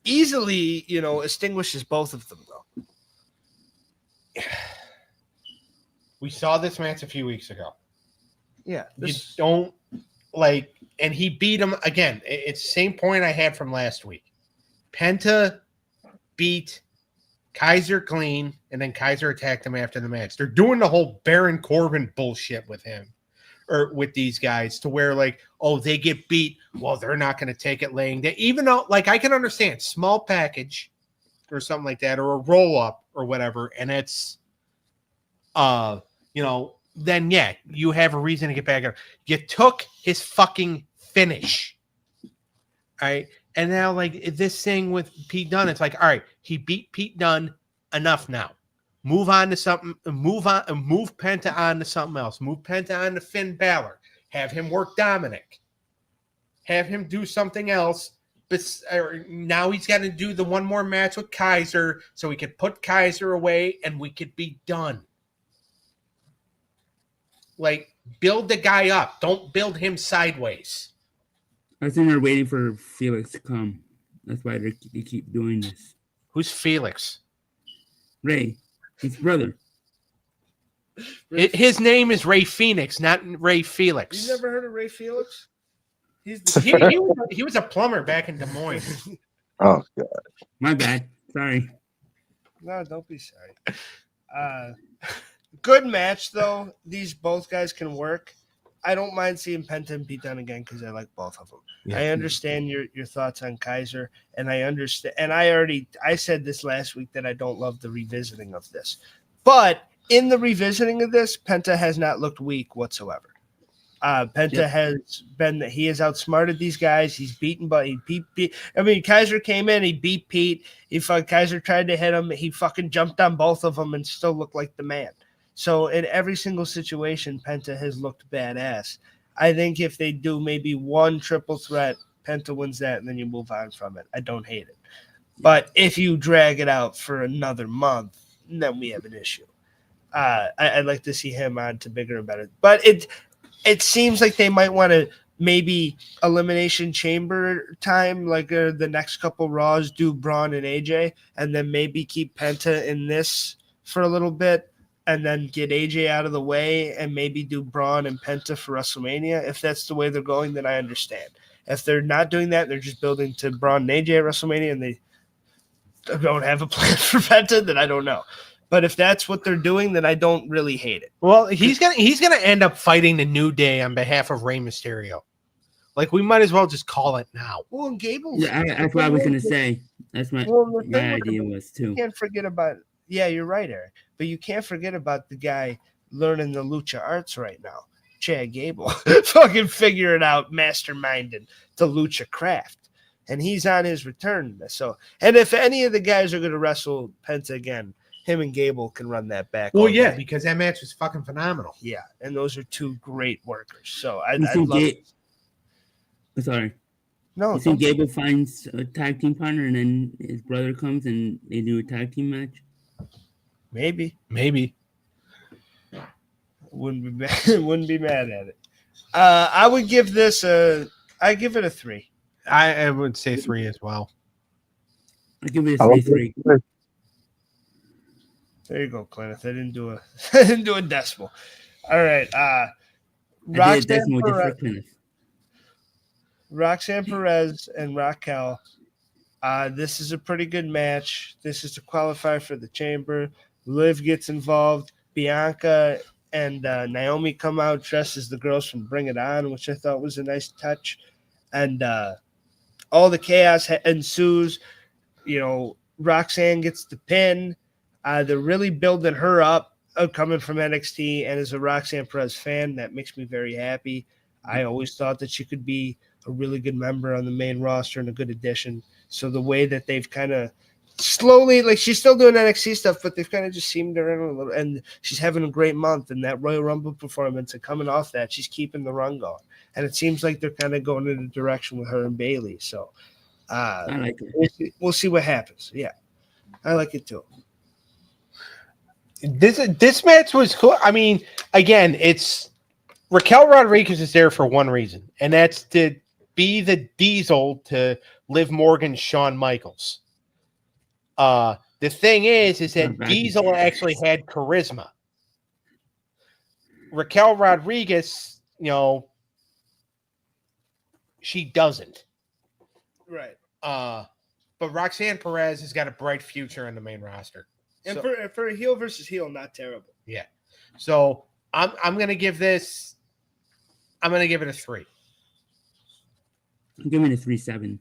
Speaker 1: easily, extinguishes both of them, though.
Speaker 2: We saw this match a few weeks ago.
Speaker 1: Yeah.
Speaker 2: You don't like, and he beat him again. It's the same point I had from last week. Penta beat Kaiser clean, and then Kaiser attacked him after the match. They're doing the whole Baron Corbin bullshit with him, or with these guys, to where like, oh, they get beat. Well, they're not going to take it laying down. Even though, like, I can understand small package or something like that, or a roll up or whatever, and it's, then yeah, you have a reason to get back up. You took his fucking finish. All right. And now, like, this thing with Pete Dunne, it's like, all right, he beat Pete Dunne, enough now. Move on to something, move Penta on to something else. Move Penta on to Finn Balor. Have him work Dominic. Have him do something else. But now he's got to do the one more match with Kaiser so we could put Kaiser away and we could be done. Like, build the guy up. Don't build him sideways.
Speaker 3: I think they're waiting for Felix to come. That's why they keep doing this.
Speaker 2: Who's Felix?
Speaker 3: Ray. His brother.
Speaker 2: His name is Ray Phoenix, not Ray Felix.
Speaker 1: You never heard of Ray Felix?
Speaker 2: He was a plumber back in Des Moines.
Speaker 4: Oh, God.
Speaker 3: My bad. Sorry.
Speaker 1: No, don't be sorry. Good match, though. These both guys can work. I don't mind seeing Penta and Pete Dunne again because I like both of them. Yeah. I understand your thoughts on Kaiser, and I understand. And I said this last week that I don't love the revisiting of this, but in the revisiting of this, Penta has not looked weak whatsoever. Penta has been. He has outsmarted these guys. He's beaten, but he beat. I mean, Kaiser came in. He beat Pete. Kaiser tried to hit him. He fucking jumped on both of them and still looked like the man. So in every single situation, Penta has looked badass. I think if they do maybe one triple threat, Penta wins that, and then you move on from it. I don't hate it. But if you drag it out for another month, then we have an issue. I'd like to see him on to bigger and better. But it seems like they might want to maybe Elimination Chamber time, like the next couple Raws, do Braun and AJ, and then maybe keep Penta in this for a little bit. And then get AJ out of the way and maybe do Braun and Penta for WrestleMania. If that's the way they're going, then I understand. If they're not doing that, they're just building to Braun and AJ at WrestleMania and they don't have a plan for Penta, then I don't know. But if that's what they're doing, then I don't really hate it.
Speaker 2: Well, he's gonna end up fighting the New Day on behalf of Rey Mysterio. Like, we might as well just call it now.
Speaker 1: Well, and Gable.
Speaker 3: Yeah, that's what I was gonna say. That's my idea was too.
Speaker 1: You can't forget about. Yeah, you're right, Eric. But you can't forget about the guy learning the lucha arts right now, Chad Gable. Fucking figuring out, masterminding the lucha craft. And he's on his return. So, and if any of the guys are going to wrestle Penta again, him and Gable can run that back.
Speaker 2: Well,
Speaker 1: all
Speaker 2: yeah,
Speaker 1: day.
Speaker 2: because that match was fucking phenomenal.
Speaker 1: Yeah, and those are two great workers. So I'd
Speaker 3: You
Speaker 1: love.
Speaker 3: think sorry.
Speaker 1: No,
Speaker 3: You think
Speaker 1: don't-
Speaker 3: Gable finds a tag team partner and then his brother comes and they do a tag team match?
Speaker 1: maybe wouldn't be mad, wouldn't be mad at it. I would give this I give it a 3.
Speaker 2: I would say 3 as well.
Speaker 3: I give it a
Speaker 4: I like
Speaker 3: 3-3.
Speaker 4: it.
Speaker 1: There you go, Cleneth. I didn't do a decimal. All right.
Speaker 3: I did a
Speaker 1: Roxanne
Speaker 3: decimal just for
Speaker 1: Perez,
Speaker 3: Cleneth.
Speaker 1: Roxanne Perez and Raquel. This is a pretty good match. This is to qualify for the chamber. Liv gets involved. Bianca and Naomi come out dressed as the girls from Bring It On, which I thought was a nice touch. And all the chaos ensues. You know, Roxanne gets the pin. They're really building her up coming from NXT. And as a Roxanne Perez fan, that makes me very happy. I always thought that she could be a really good member on the main roster and a good addition. So the way that they've kind of slowly, like she's still doing NXT stuff, but they've kind of just seemed her in a little, and she's having a great month. And that Royal Rumble performance and coming off that, she's keeping the run going. And it seems like they're kind of going in a direction with her and Bailey. So
Speaker 3: I like it.
Speaker 1: we'll see what happens. Yeah, I like it too.
Speaker 2: This match was cool. I mean, again, it's Raquel Rodriguez is there for one reason, and that's to be the Diesel to Liv Morgan's Shawn Michaels. The thing is that Diesel actually had charisma. Raquel Rodriguez, she doesn't.
Speaker 1: Right.
Speaker 2: But Roxanne Perez has got a bright future in the main roster.
Speaker 1: And
Speaker 2: So-
Speaker 1: for a heel versus heel, not terrible.
Speaker 2: Yeah. So I'm gonna give this. I'm gonna give it a 3.
Speaker 3: I'm giving it a 3-7.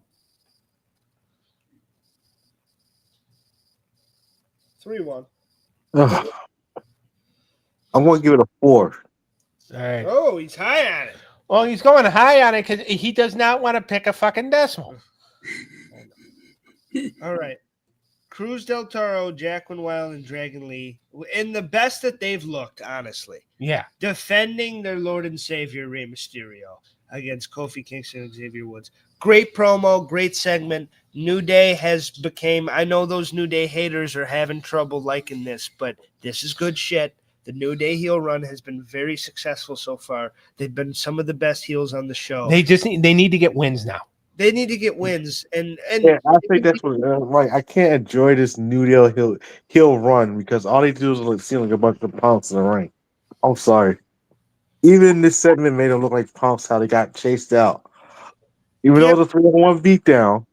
Speaker 1: 3-1.
Speaker 4: Ugh. I'm going to give it a 4.
Speaker 2: All right.
Speaker 1: Oh, he's high on it.
Speaker 2: Well, he's going high on it because he does not want to pick a fucking decimal.
Speaker 1: All right. Cruz del Toro, Jacqueline Wild, and Dragon Lee in the best that they've looked, honestly.
Speaker 2: Yeah.
Speaker 1: Defending their Lord and Savior, Rey Mysterio, against Kofi Kingston and Xavier Woods. Great promo, great segment. New Day has became, I know those New Day haters are having trouble liking this, but this is good shit. The New Day heel run has been very successful so far. They've been some of the best heels on the show.
Speaker 2: They need to get wins now.
Speaker 1: They need to get wins, and
Speaker 4: Yeah, I think that's what like. I can't enjoy this New Deal heel run because all they do is look seem like a bunch of punks in the ring. I'm sorry. Even this segment made them look like punks how they got chased out. Even though it was a 3-1 beatdown,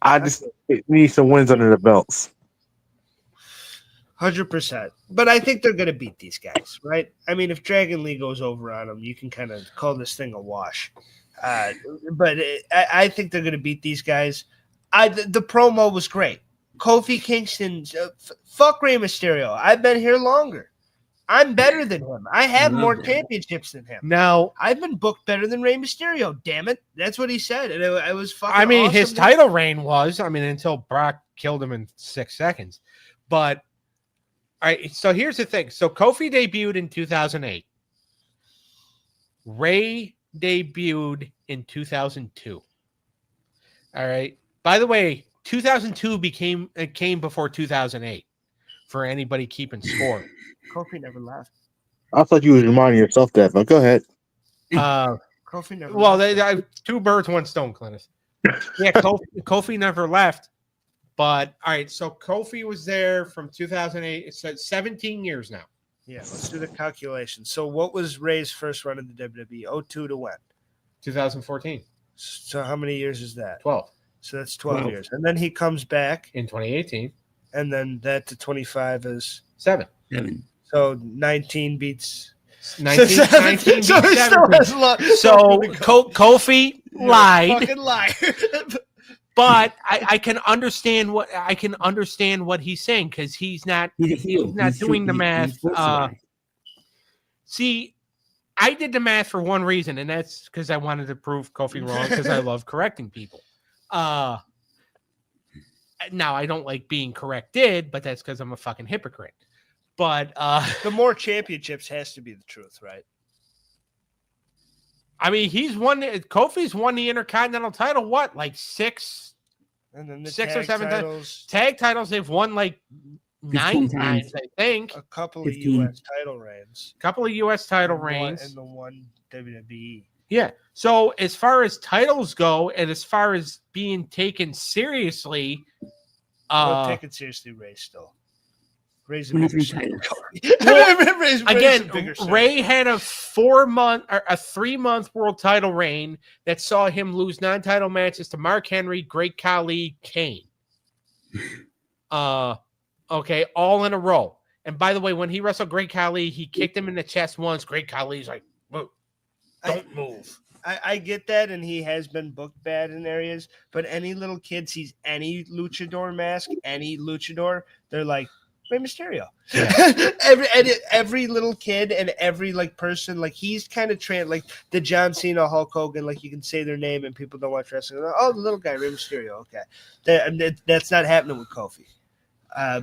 Speaker 4: I just need some wins under the belts.
Speaker 1: 100%. But I think they're going to beat these guys, right? I mean, if Dragon Lee goes over on them, you can kind of call this thing a wash. But I think they're going to beat these guys. The promo was great. Kofi Kingston, fuck Rey Mysterio. I've been here longer. I'm better than him. I have more championships than him.
Speaker 2: Now,
Speaker 1: I've been booked better than Rey Mysterio. Damn it. That's what he said. And it was fucking awesome.
Speaker 2: his title reign was, until Brock killed him in 6 seconds. But, all right, so here's the thing. So Kofi debuted in 2008. Ray debuted in 2002. All right. By the way, 2002 came before 2008 for anybody keeping score.
Speaker 1: Kofi never left.
Speaker 4: I thought you was reminding yourself that, but go ahead.
Speaker 1: Kofi never
Speaker 2: Well,
Speaker 1: left.
Speaker 2: two birds, one stone, Cleneth. Yeah, Kofi never left. But, all right, so Kofi was there from 2008. It's 17 years now.
Speaker 1: Yeah, let's do the calculation. So what was Ray's first run in the WWE? 02 to when?
Speaker 2: 2014.
Speaker 1: So how many years is that?
Speaker 2: 12.
Speaker 1: So that's 12 years. And then he comes back.
Speaker 2: In 2018.
Speaker 1: And then that to 25 is
Speaker 2: 7.
Speaker 1: So 19 beats
Speaker 2: 19
Speaker 1: so
Speaker 2: beats 7. So Kofi lied.
Speaker 1: Fucking lie.
Speaker 2: But I can understand what he's saying because he's not doing the math. See, I did the math for one reason, and that's because I wanted to prove Kofi wrong because I love correcting people. now I don't like being corrected, but that's because I'm a fucking hypocrite. But
Speaker 1: the more championships has to be the truth, right?
Speaker 2: I mean, Kofi's won the Intercontinental title, what, like six
Speaker 1: And then the
Speaker 2: 6 or 7
Speaker 1: titles,
Speaker 2: tag titles, they've won like 9 times, I think.
Speaker 1: a couple
Speaker 3: 15.
Speaker 1: of U.S. title reigns.
Speaker 2: Couple of U.S. title reigns.
Speaker 1: And the one WWE.
Speaker 2: Yeah. So as far as titles go, and as far as being taken seriously,
Speaker 1: Don't take it seriously, Ray. Still, Ray's a
Speaker 3: When
Speaker 1: bigger
Speaker 3: he's
Speaker 1: star.
Speaker 3: retired.
Speaker 1: Ray's a
Speaker 2: again,
Speaker 1: bigger star.
Speaker 2: Ray had a 3-month world title reign that saw him lose non-title matches to Mark Henry, Great Khali, Kane. Okay, all in a row. And by the way, when he wrestled Great Khali, he kicked him in the chest once. Great Khali's like, "Whoa, don't move."
Speaker 1: I get that, and he has been booked bad in areas. But any little kid sees any luchador mask, any luchador, they're like, Rey Mysterio. Yeah. every little kid and every like person, like he's kind of like the John Cena, Hulk Hogan, like you can say their name and people don't watch wrestling. Oh, the little guy, Rey Mysterio. Okay, that's not happening with Kofi.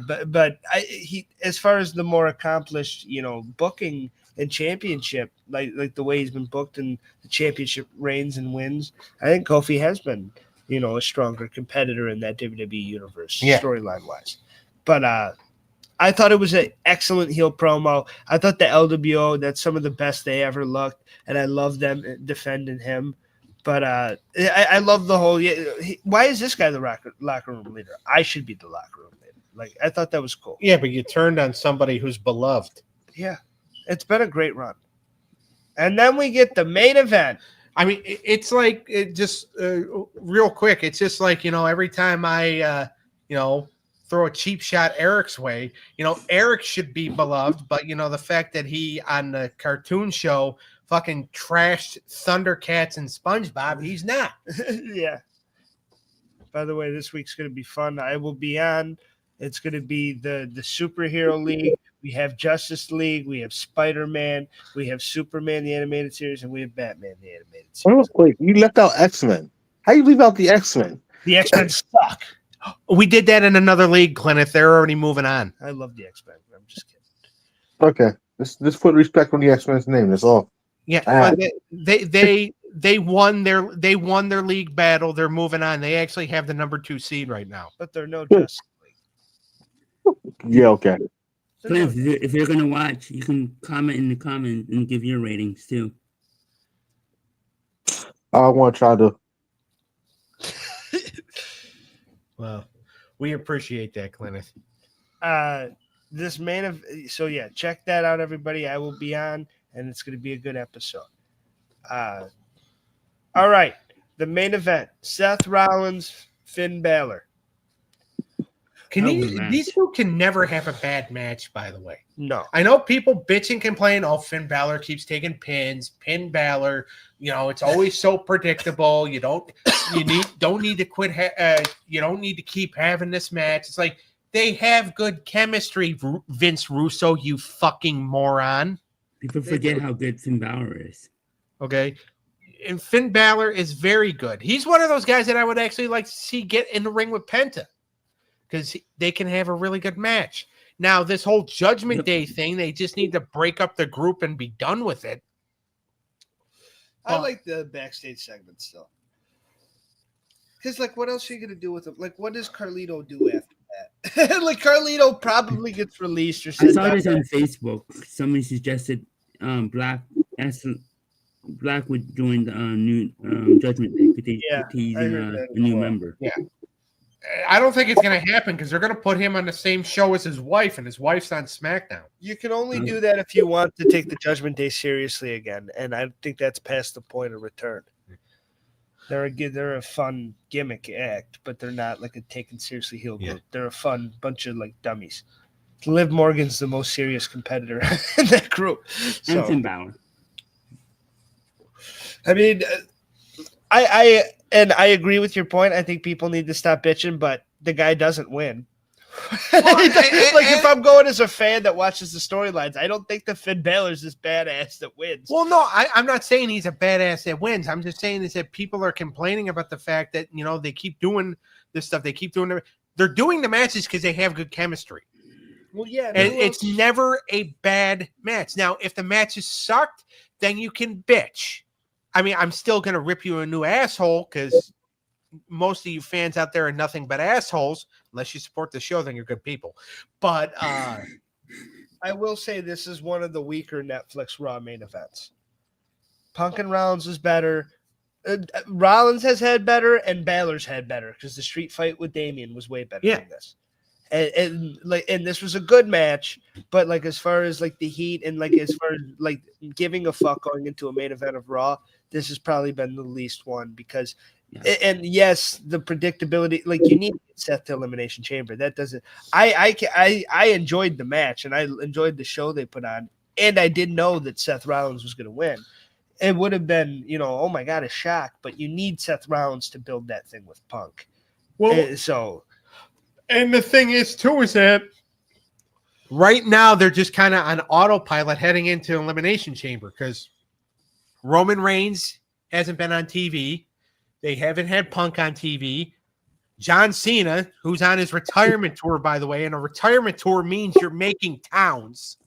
Speaker 1: But he, as far as the more accomplished, booking and championship, like the way he's been booked in the championship reigns and wins, I think Kofi has been, a stronger competitor in that WWE universe, storyline wise. But I thought it was an excellent heel promo. I thought the LWO, that's some of the best they ever looked, and I love them defending him. But I love the whole. Why is this guy the locker room leader? I should be the locker room leader. Like, I thought that was cool.
Speaker 2: Yeah, but you turned on somebody who's beloved.
Speaker 1: Yeah, it's been a great run. And then we get the main event.
Speaker 2: I mean, it's like real quick. It's just like, every time I, throw a cheap shot Eric's way, Eric should be beloved. But, the fact that he on the cartoon show fucking trashed Thundercats and SpongeBob, he's not.
Speaker 1: Yeah. By the way, this week's going to be fun. I will be on. It's going to be the Superhero League. We have Justice League. We have Spider-Man. We have Superman, the animated series, and we have Batman, the animated series.
Speaker 4: Real quick, you left out X-Men. How you leave out the X-Men?
Speaker 1: The X-Men suck.
Speaker 2: We did that in another league, Cleneth. They're already moving on.
Speaker 1: I love the X-Men. I'm just kidding.
Speaker 4: Okay. Just put respect on the X-Men's name. That's all.
Speaker 2: Yeah, they won their league battle. They're moving on. They actually have the number 2 seed right now.
Speaker 1: But they're no Justice League.
Speaker 4: Yeah, okay.
Speaker 3: Cleneth, if you're gonna watch, you can comment in the comments and give your ratings too.
Speaker 4: I want to try to.
Speaker 2: Well, we appreciate that, Cleneth.
Speaker 1: This main of so yeah, check that out, everybody. I will be on, and it's going to be a good episode. All right, the main event: Seth Rollins, Finn Balor.
Speaker 2: These two can never have a bad match, by the way.
Speaker 1: No.
Speaker 2: I know people bitch and complain, Finn Balor keeps taking pins. Pin Balor, it's always so predictable. You don't need to quit. You don't need to keep having this match. It's like they have good chemistry, Vince Russo, you fucking moron.
Speaker 3: People forget how good Finn Balor is.
Speaker 2: Okay. And Finn Balor is very good. He's one of those guys that I would actually like to see get in the ring with Penta, because they can have a really good match. Now, this whole Judgment Day thing, they just need to break up the group and be done with it.
Speaker 1: I like the backstage segment still. Because, what else are you going to do with it? What does Carlito do after that? Carlito probably gets released or something.
Speaker 3: I saw this on Facebook. Somebody suggested Black would join the new Judgment Day because he's a new member.
Speaker 2: Yeah. I don't think it's going to happen because they're going to put him on the same show as his wife, and his wife's on SmackDown.
Speaker 1: You can only do that if you want to take the Judgment Day seriously again, and I think that's past the point of return. They're a fun gimmick act, but they're not like a taken seriously heel group. They're a fun bunch of dummies. Liv Morgan's the most serious competitor in that group.
Speaker 3: And Finn Balor.
Speaker 1: I mean, I agree with your point. I think people need to stop bitching, but the guy doesn't win. If I'm going as a fan that watches the storylines, I don't think the Finn Balor's this badass that wins.
Speaker 2: Well, no, I'm not saying he's a badass that wins. I'm just saying is that people are complaining about the fact that they keep doing this stuff. They keep doing it. they're doing the matches because they have good chemistry.
Speaker 1: Well, yeah,
Speaker 2: and it's never a bad match. Now, if the matches sucked, then you can bitch. I mean, I'm still going to rip you a new asshole because most of you fans out there are nothing but assholes. Unless you support the show, then you're good people. But
Speaker 1: I will say this is one of the weaker Netflix Raw main events. Punk and Rollins is better. Rollins has had better, and Balor's had better because the street fight with Damian was way better than this. And this was a good match, but like as far as like the heat and like as far as like giving a fuck going into a main event of Raw, this has probably been the least one because and yes, the predictability, like you need Seth to Elimination Chamber. That doesn't I enjoyed the match and I enjoyed the show they put on, and I did know that Seth Rollins was gonna win. It would have been, oh my god, a shock, but you need Seth Rollins to build that thing with Punk. Well,
Speaker 2: and the thing is, too, is that right now they're just kind of on autopilot heading into Elimination Chamber because Roman Reigns hasn't been on TV. They haven't had Punk on TV. John Cena, who's on his retirement tour, by the way, and a retirement tour means you're making towns.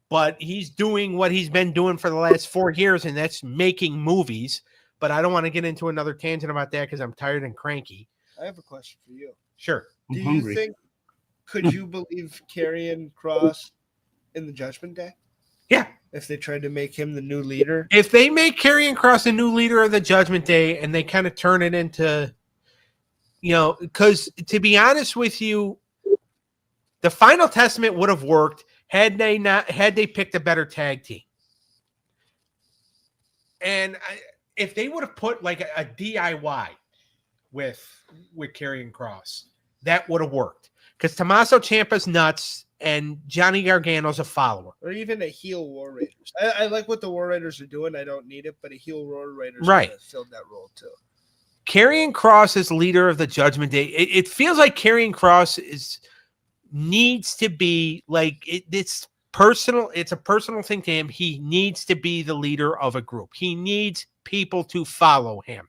Speaker 2: But he's doing what he's been doing for the last 4 years, and that's making movies. But I don't want to get into another tangent about that because I'm tired and cranky.
Speaker 1: I have a question for you.
Speaker 2: Sure.
Speaker 1: Do you think, could you believe Karrion Kross in the Judgment Day?
Speaker 2: Yeah.
Speaker 1: If they tried to make him the new leader?
Speaker 2: If they make Karrion Kross the new leader of the Judgment Day and they kind of turn it into, because to be honest with you, the Final Testament would have worked had they picked a better tag team. And if they would have put like a DIY with Karrion Kross, that would have worked because Tommaso Ciampa's nuts and Johnny Gargano's a follower,
Speaker 1: or even a heel War Raiders. I like what the War Raiders are doing. I don't need it, but a heel War Raiders filled that role too.
Speaker 2: Karrion Kross is leader of the Judgment Day. It feels like Karrion Kross needs to be like it's personal. It's a personal thing to him. He needs to be the leader of a group. He needs people to follow him.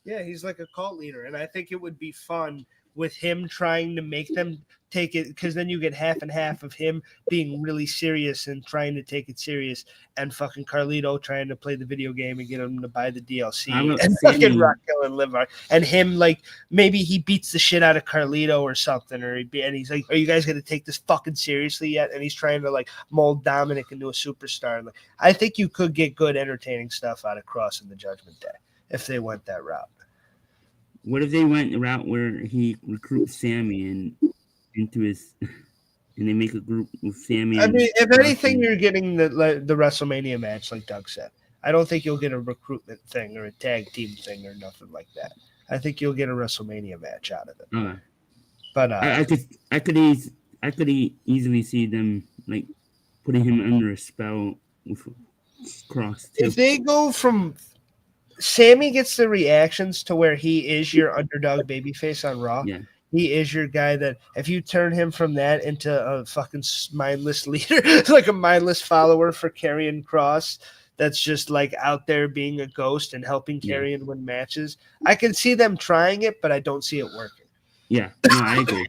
Speaker 1: Yeah, he's like a cult leader, and I think it would be fun with him trying to make them take it, because then you get half and half of him being really serious and trying to take it serious, and fucking Carlito trying to play the video game and get him to buy the DLC, and fucking Raquel and Liv, and him like maybe he beats the shit out of Carlito or something, and he's like, "Are you guys gonna take this fucking seriously yet?" And he's trying to like mold Dominic into a superstar. And like, I think you could get good, entertaining stuff out of Cross in the Judgment Day if they went that route.
Speaker 3: What if they went the route where he recruits Sammy into his, and they make a group with Sammy?
Speaker 1: I mean, if anything, you're getting the WrestleMania match, like Doug said. I don't think you'll get a recruitment thing or a tag team thing or nothing like that. I think you'll get a WrestleMania match out of it. But I could easily see them like putting him under a spell with Cross too. If they go from Sammy gets the reactions to where he is your underdog babyface on Raw.
Speaker 3: Yeah.
Speaker 1: He is your guy that if you turn him from that into a fucking mindless leader, like a mindless follower for Karrion Kross, that's just like out there being a ghost and helping Karrion win matches. I can see them trying it, but I don't see it working.
Speaker 3: Yeah, no, I agree.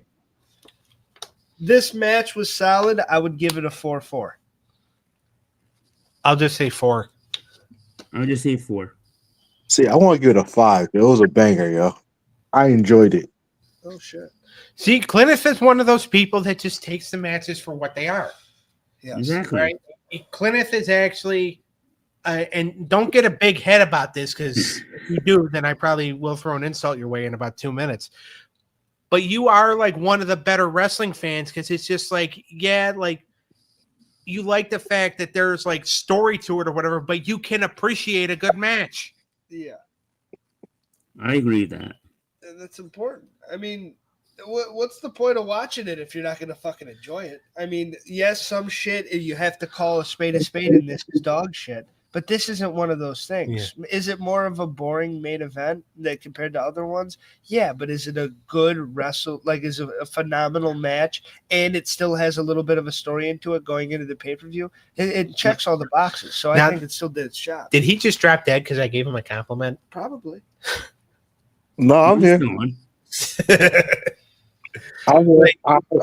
Speaker 1: This match was solid. I would give it a 4-4.
Speaker 2: I'll just say 4.
Speaker 3: I'll just say 4.
Speaker 4: See, I want to give it a 5. It was a banger, yo. I enjoyed it.
Speaker 1: Oh, shit.
Speaker 2: See, Cleneth is one of those people that just takes the matches for what they are.
Speaker 1: Yes.
Speaker 3: Exactly.
Speaker 2: Right? Cleneth is actually, and don't get a big head about this, because if you do, then I probably will throw an insult your way in about 2 minutes. But you are like one of the better wrestling fans, because it's just like, yeah, like you like the fact that there's like story to it or whatever, but you can appreciate a good match.
Speaker 1: Yeah.
Speaker 3: I agree with that.
Speaker 1: And that's important. I mean, what's the point of watching it if you're not going to fucking enjoy it? I mean, yes, some shit you have to call a spade, and this is dog shit. But this isn't one of those things. Yeah. Is it more of a boring main event that compared to other ones? Yeah, but is it a good wrestle? Like, is it a phenomenal match? And it still has a little bit of a story into it going into the pay-per-view? It checks all the boxes. So I think it still did its job.
Speaker 2: Did he just drop dead because I gave him a compliment?
Speaker 1: Probably.
Speaker 4: No, I'm here.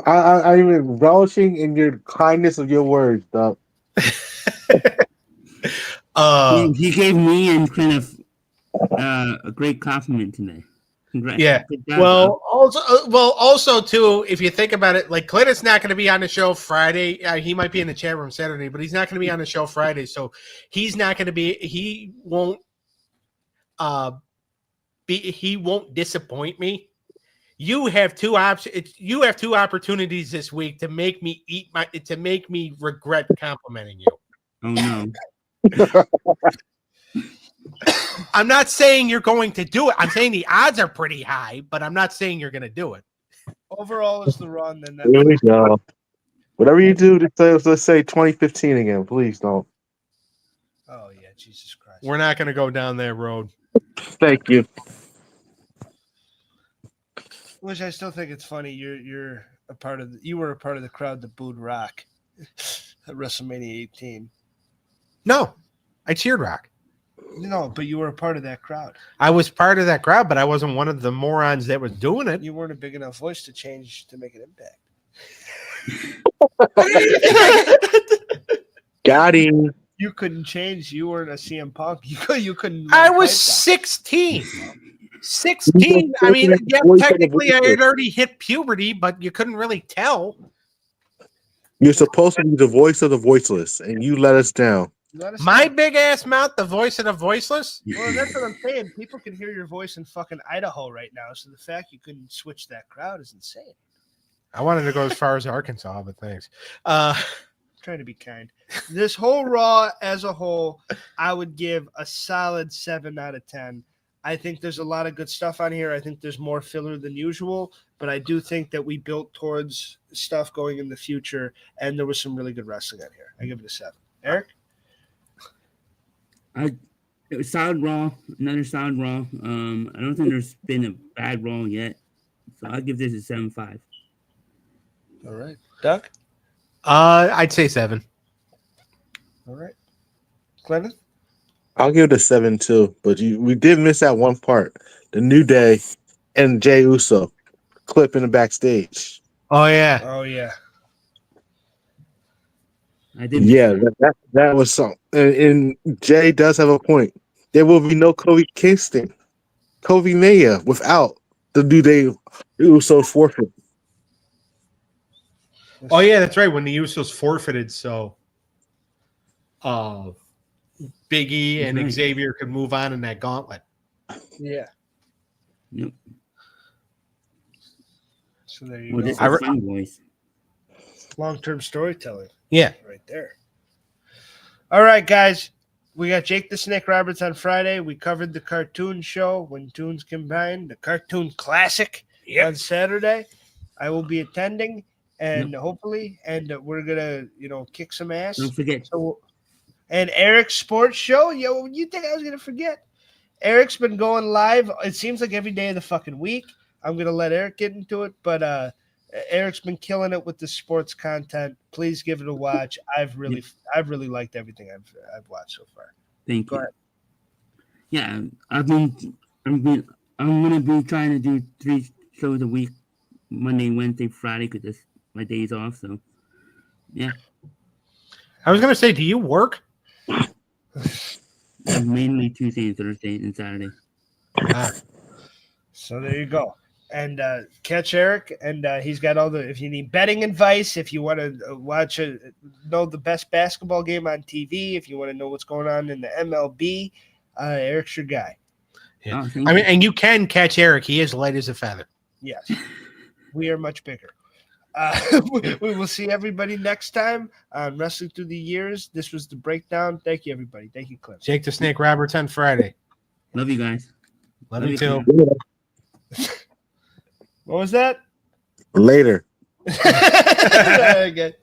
Speaker 4: I'm relishing in your kindness of your words, though.
Speaker 3: He gave me and Cleneth a great compliment today. Congrats.
Speaker 2: Yeah. Well, also too, if you think about it, like Cleneth's not going to be on the show Friday. He might be in the chat room Saturday, but he's not going to be on the show Friday, so he's not going to be. He won't. He won't disappoint me. You have two options. You have two opportunities this week to make me regret complimenting you.
Speaker 3: Oh no.
Speaker 2: I'm not saying you're going to do it. I'm saying the odds are pretty high, but I'm not saying you're going to do it.
Speaker 1: Overall, is the run. Then that
Speaker 4: really no. Whatever you do, let's say 2015 again. Please don't.
Speaker 1: Oh yeah, Jesus Christ.
Speaker 2: We're not going to go down that road.
Speaker 4: Thank you.
Speaker 1: Which I still think it's funny. You're a part of. You were a part of the crowd that booed Rock at WrestleMania 18.
Speaker 2: No, I cheered Rock.
Speaker 1: No, but you were a part of that crowd.
Speaker 2: I was part of that crowd, but I wasn't one of the morons that was doing it.
Speaker 1: You weren't a big enough voice to change to make an impact.
Speaker 4: Got him.
Speaker 1: You couldn't change. You weren't a CM Punk. You couldn't.
Speaker 2: I was 16. 16. I mean, yeah, technically I had already hit puberty, but you couldn't really tell.
Speaker 4: You're supposed to be the voice of the voiceless, and you let us down.
Speaker 2: My big ass mouth, the voice of the voiceless?
Speaker 1: Well, that's what I'm saying. People can hear your voice in fucking Idaho right now, so the fact you couldn't switch that crowd is insane.
Speaker 2: I wanted to go as far as Arkansas, but thanks.
Speaker 1: Trying to be kind. This whole Raw as a whole, I would give a solid 7 out of 10. I think there's a lot of good stuff on here. I think there's more filler than usual, but I do think that we built towards stuff going in the future, and there was some really good wrestling on here. I give it a 7. Eric?
Speaker 3: It was solid Raw, another solid Raw. I don't think there's been a bad Raw yet, so I'll give this a 7.5.
Speaker 1: All right. Doug?
Speaker 2: I'd say 7.
Speaker 1: All right. Cleneth?
Speaker 4: I'll give it a 7 too, but we did miss that one part. The New Day and Jey Uso clip in the backstage.
Speaker 2: Oh yeah.
Speaker 1: Oh yeah.
Speaker 3: I did.
Speaker 4: Yeah, that was something. And Jay does have a point. There will be no Kofi Kingston, Kofi Mania without the New Day Usos forfeit.
Speaker 2: Oh yeah, that's right. When the Usos forfeited, so Big E and Xavier could move on in that gauntlet.
Speaker 1: Yeah.
Speaker 3: Yep.
Speaker 1: So there you go.
Speaker 3: Fun voice.
Speaker 1: Long-term storytelling.
Speaker 2: Yeah.
Speaker 1: Right there. All right, guys. We got Jake the Snake Roberts on Friday. We covered the cartoon show, When Tunes Combine, the cartoon classic on Saturday. I will be attending, and hopefully, and we're going to, kick some ass.
Speaker 3: Don't forget.
Speaker 1: And Eric's sports show. You think I was going to forget? Eric's been going live. It seems like every day of the fucking week. I'm going to let Eric get into it, but Eric's been killing it with the sports content. Please give it a watch. I've really liked everything I've watched so far.
Speaker 3: Thank
Speaker 1: Go
Speaker 3: you.
Speaker 1: ahead.
Speaker 3: Yeah, I'm gonna be trying to do 3 shows a week, Monday, Wednesday, Friday, because that's my days off. So, yeah.
Speaker 2: I was gonna say, do you work?
Speaker 3: Mainly Tuesday and Thursday and Saturday.
Speaker 1: So there you go. And catch Eric, and he's got all the. If you need betting advice, if you want to know the best basketball game on TV, if you want to know what's going on in the MLB, Eric's your guy.
Speaker 2: Yeah. And you can catch Eric. He is light as a feather.
Speaker 1: Yes, we are much bigger. We will see everybody next time on Wrestling Through the Years. This was the breakdown. Thank you, everybody. Thank you, Clint.
Speaker 2: Jake the Snake Roberts on Friday.
Speaker 3: Love you guys.
Speaker 2: Love you too.
Speaker 1: What was that?
Speaker 4: Later.
Speaker 1: Okay.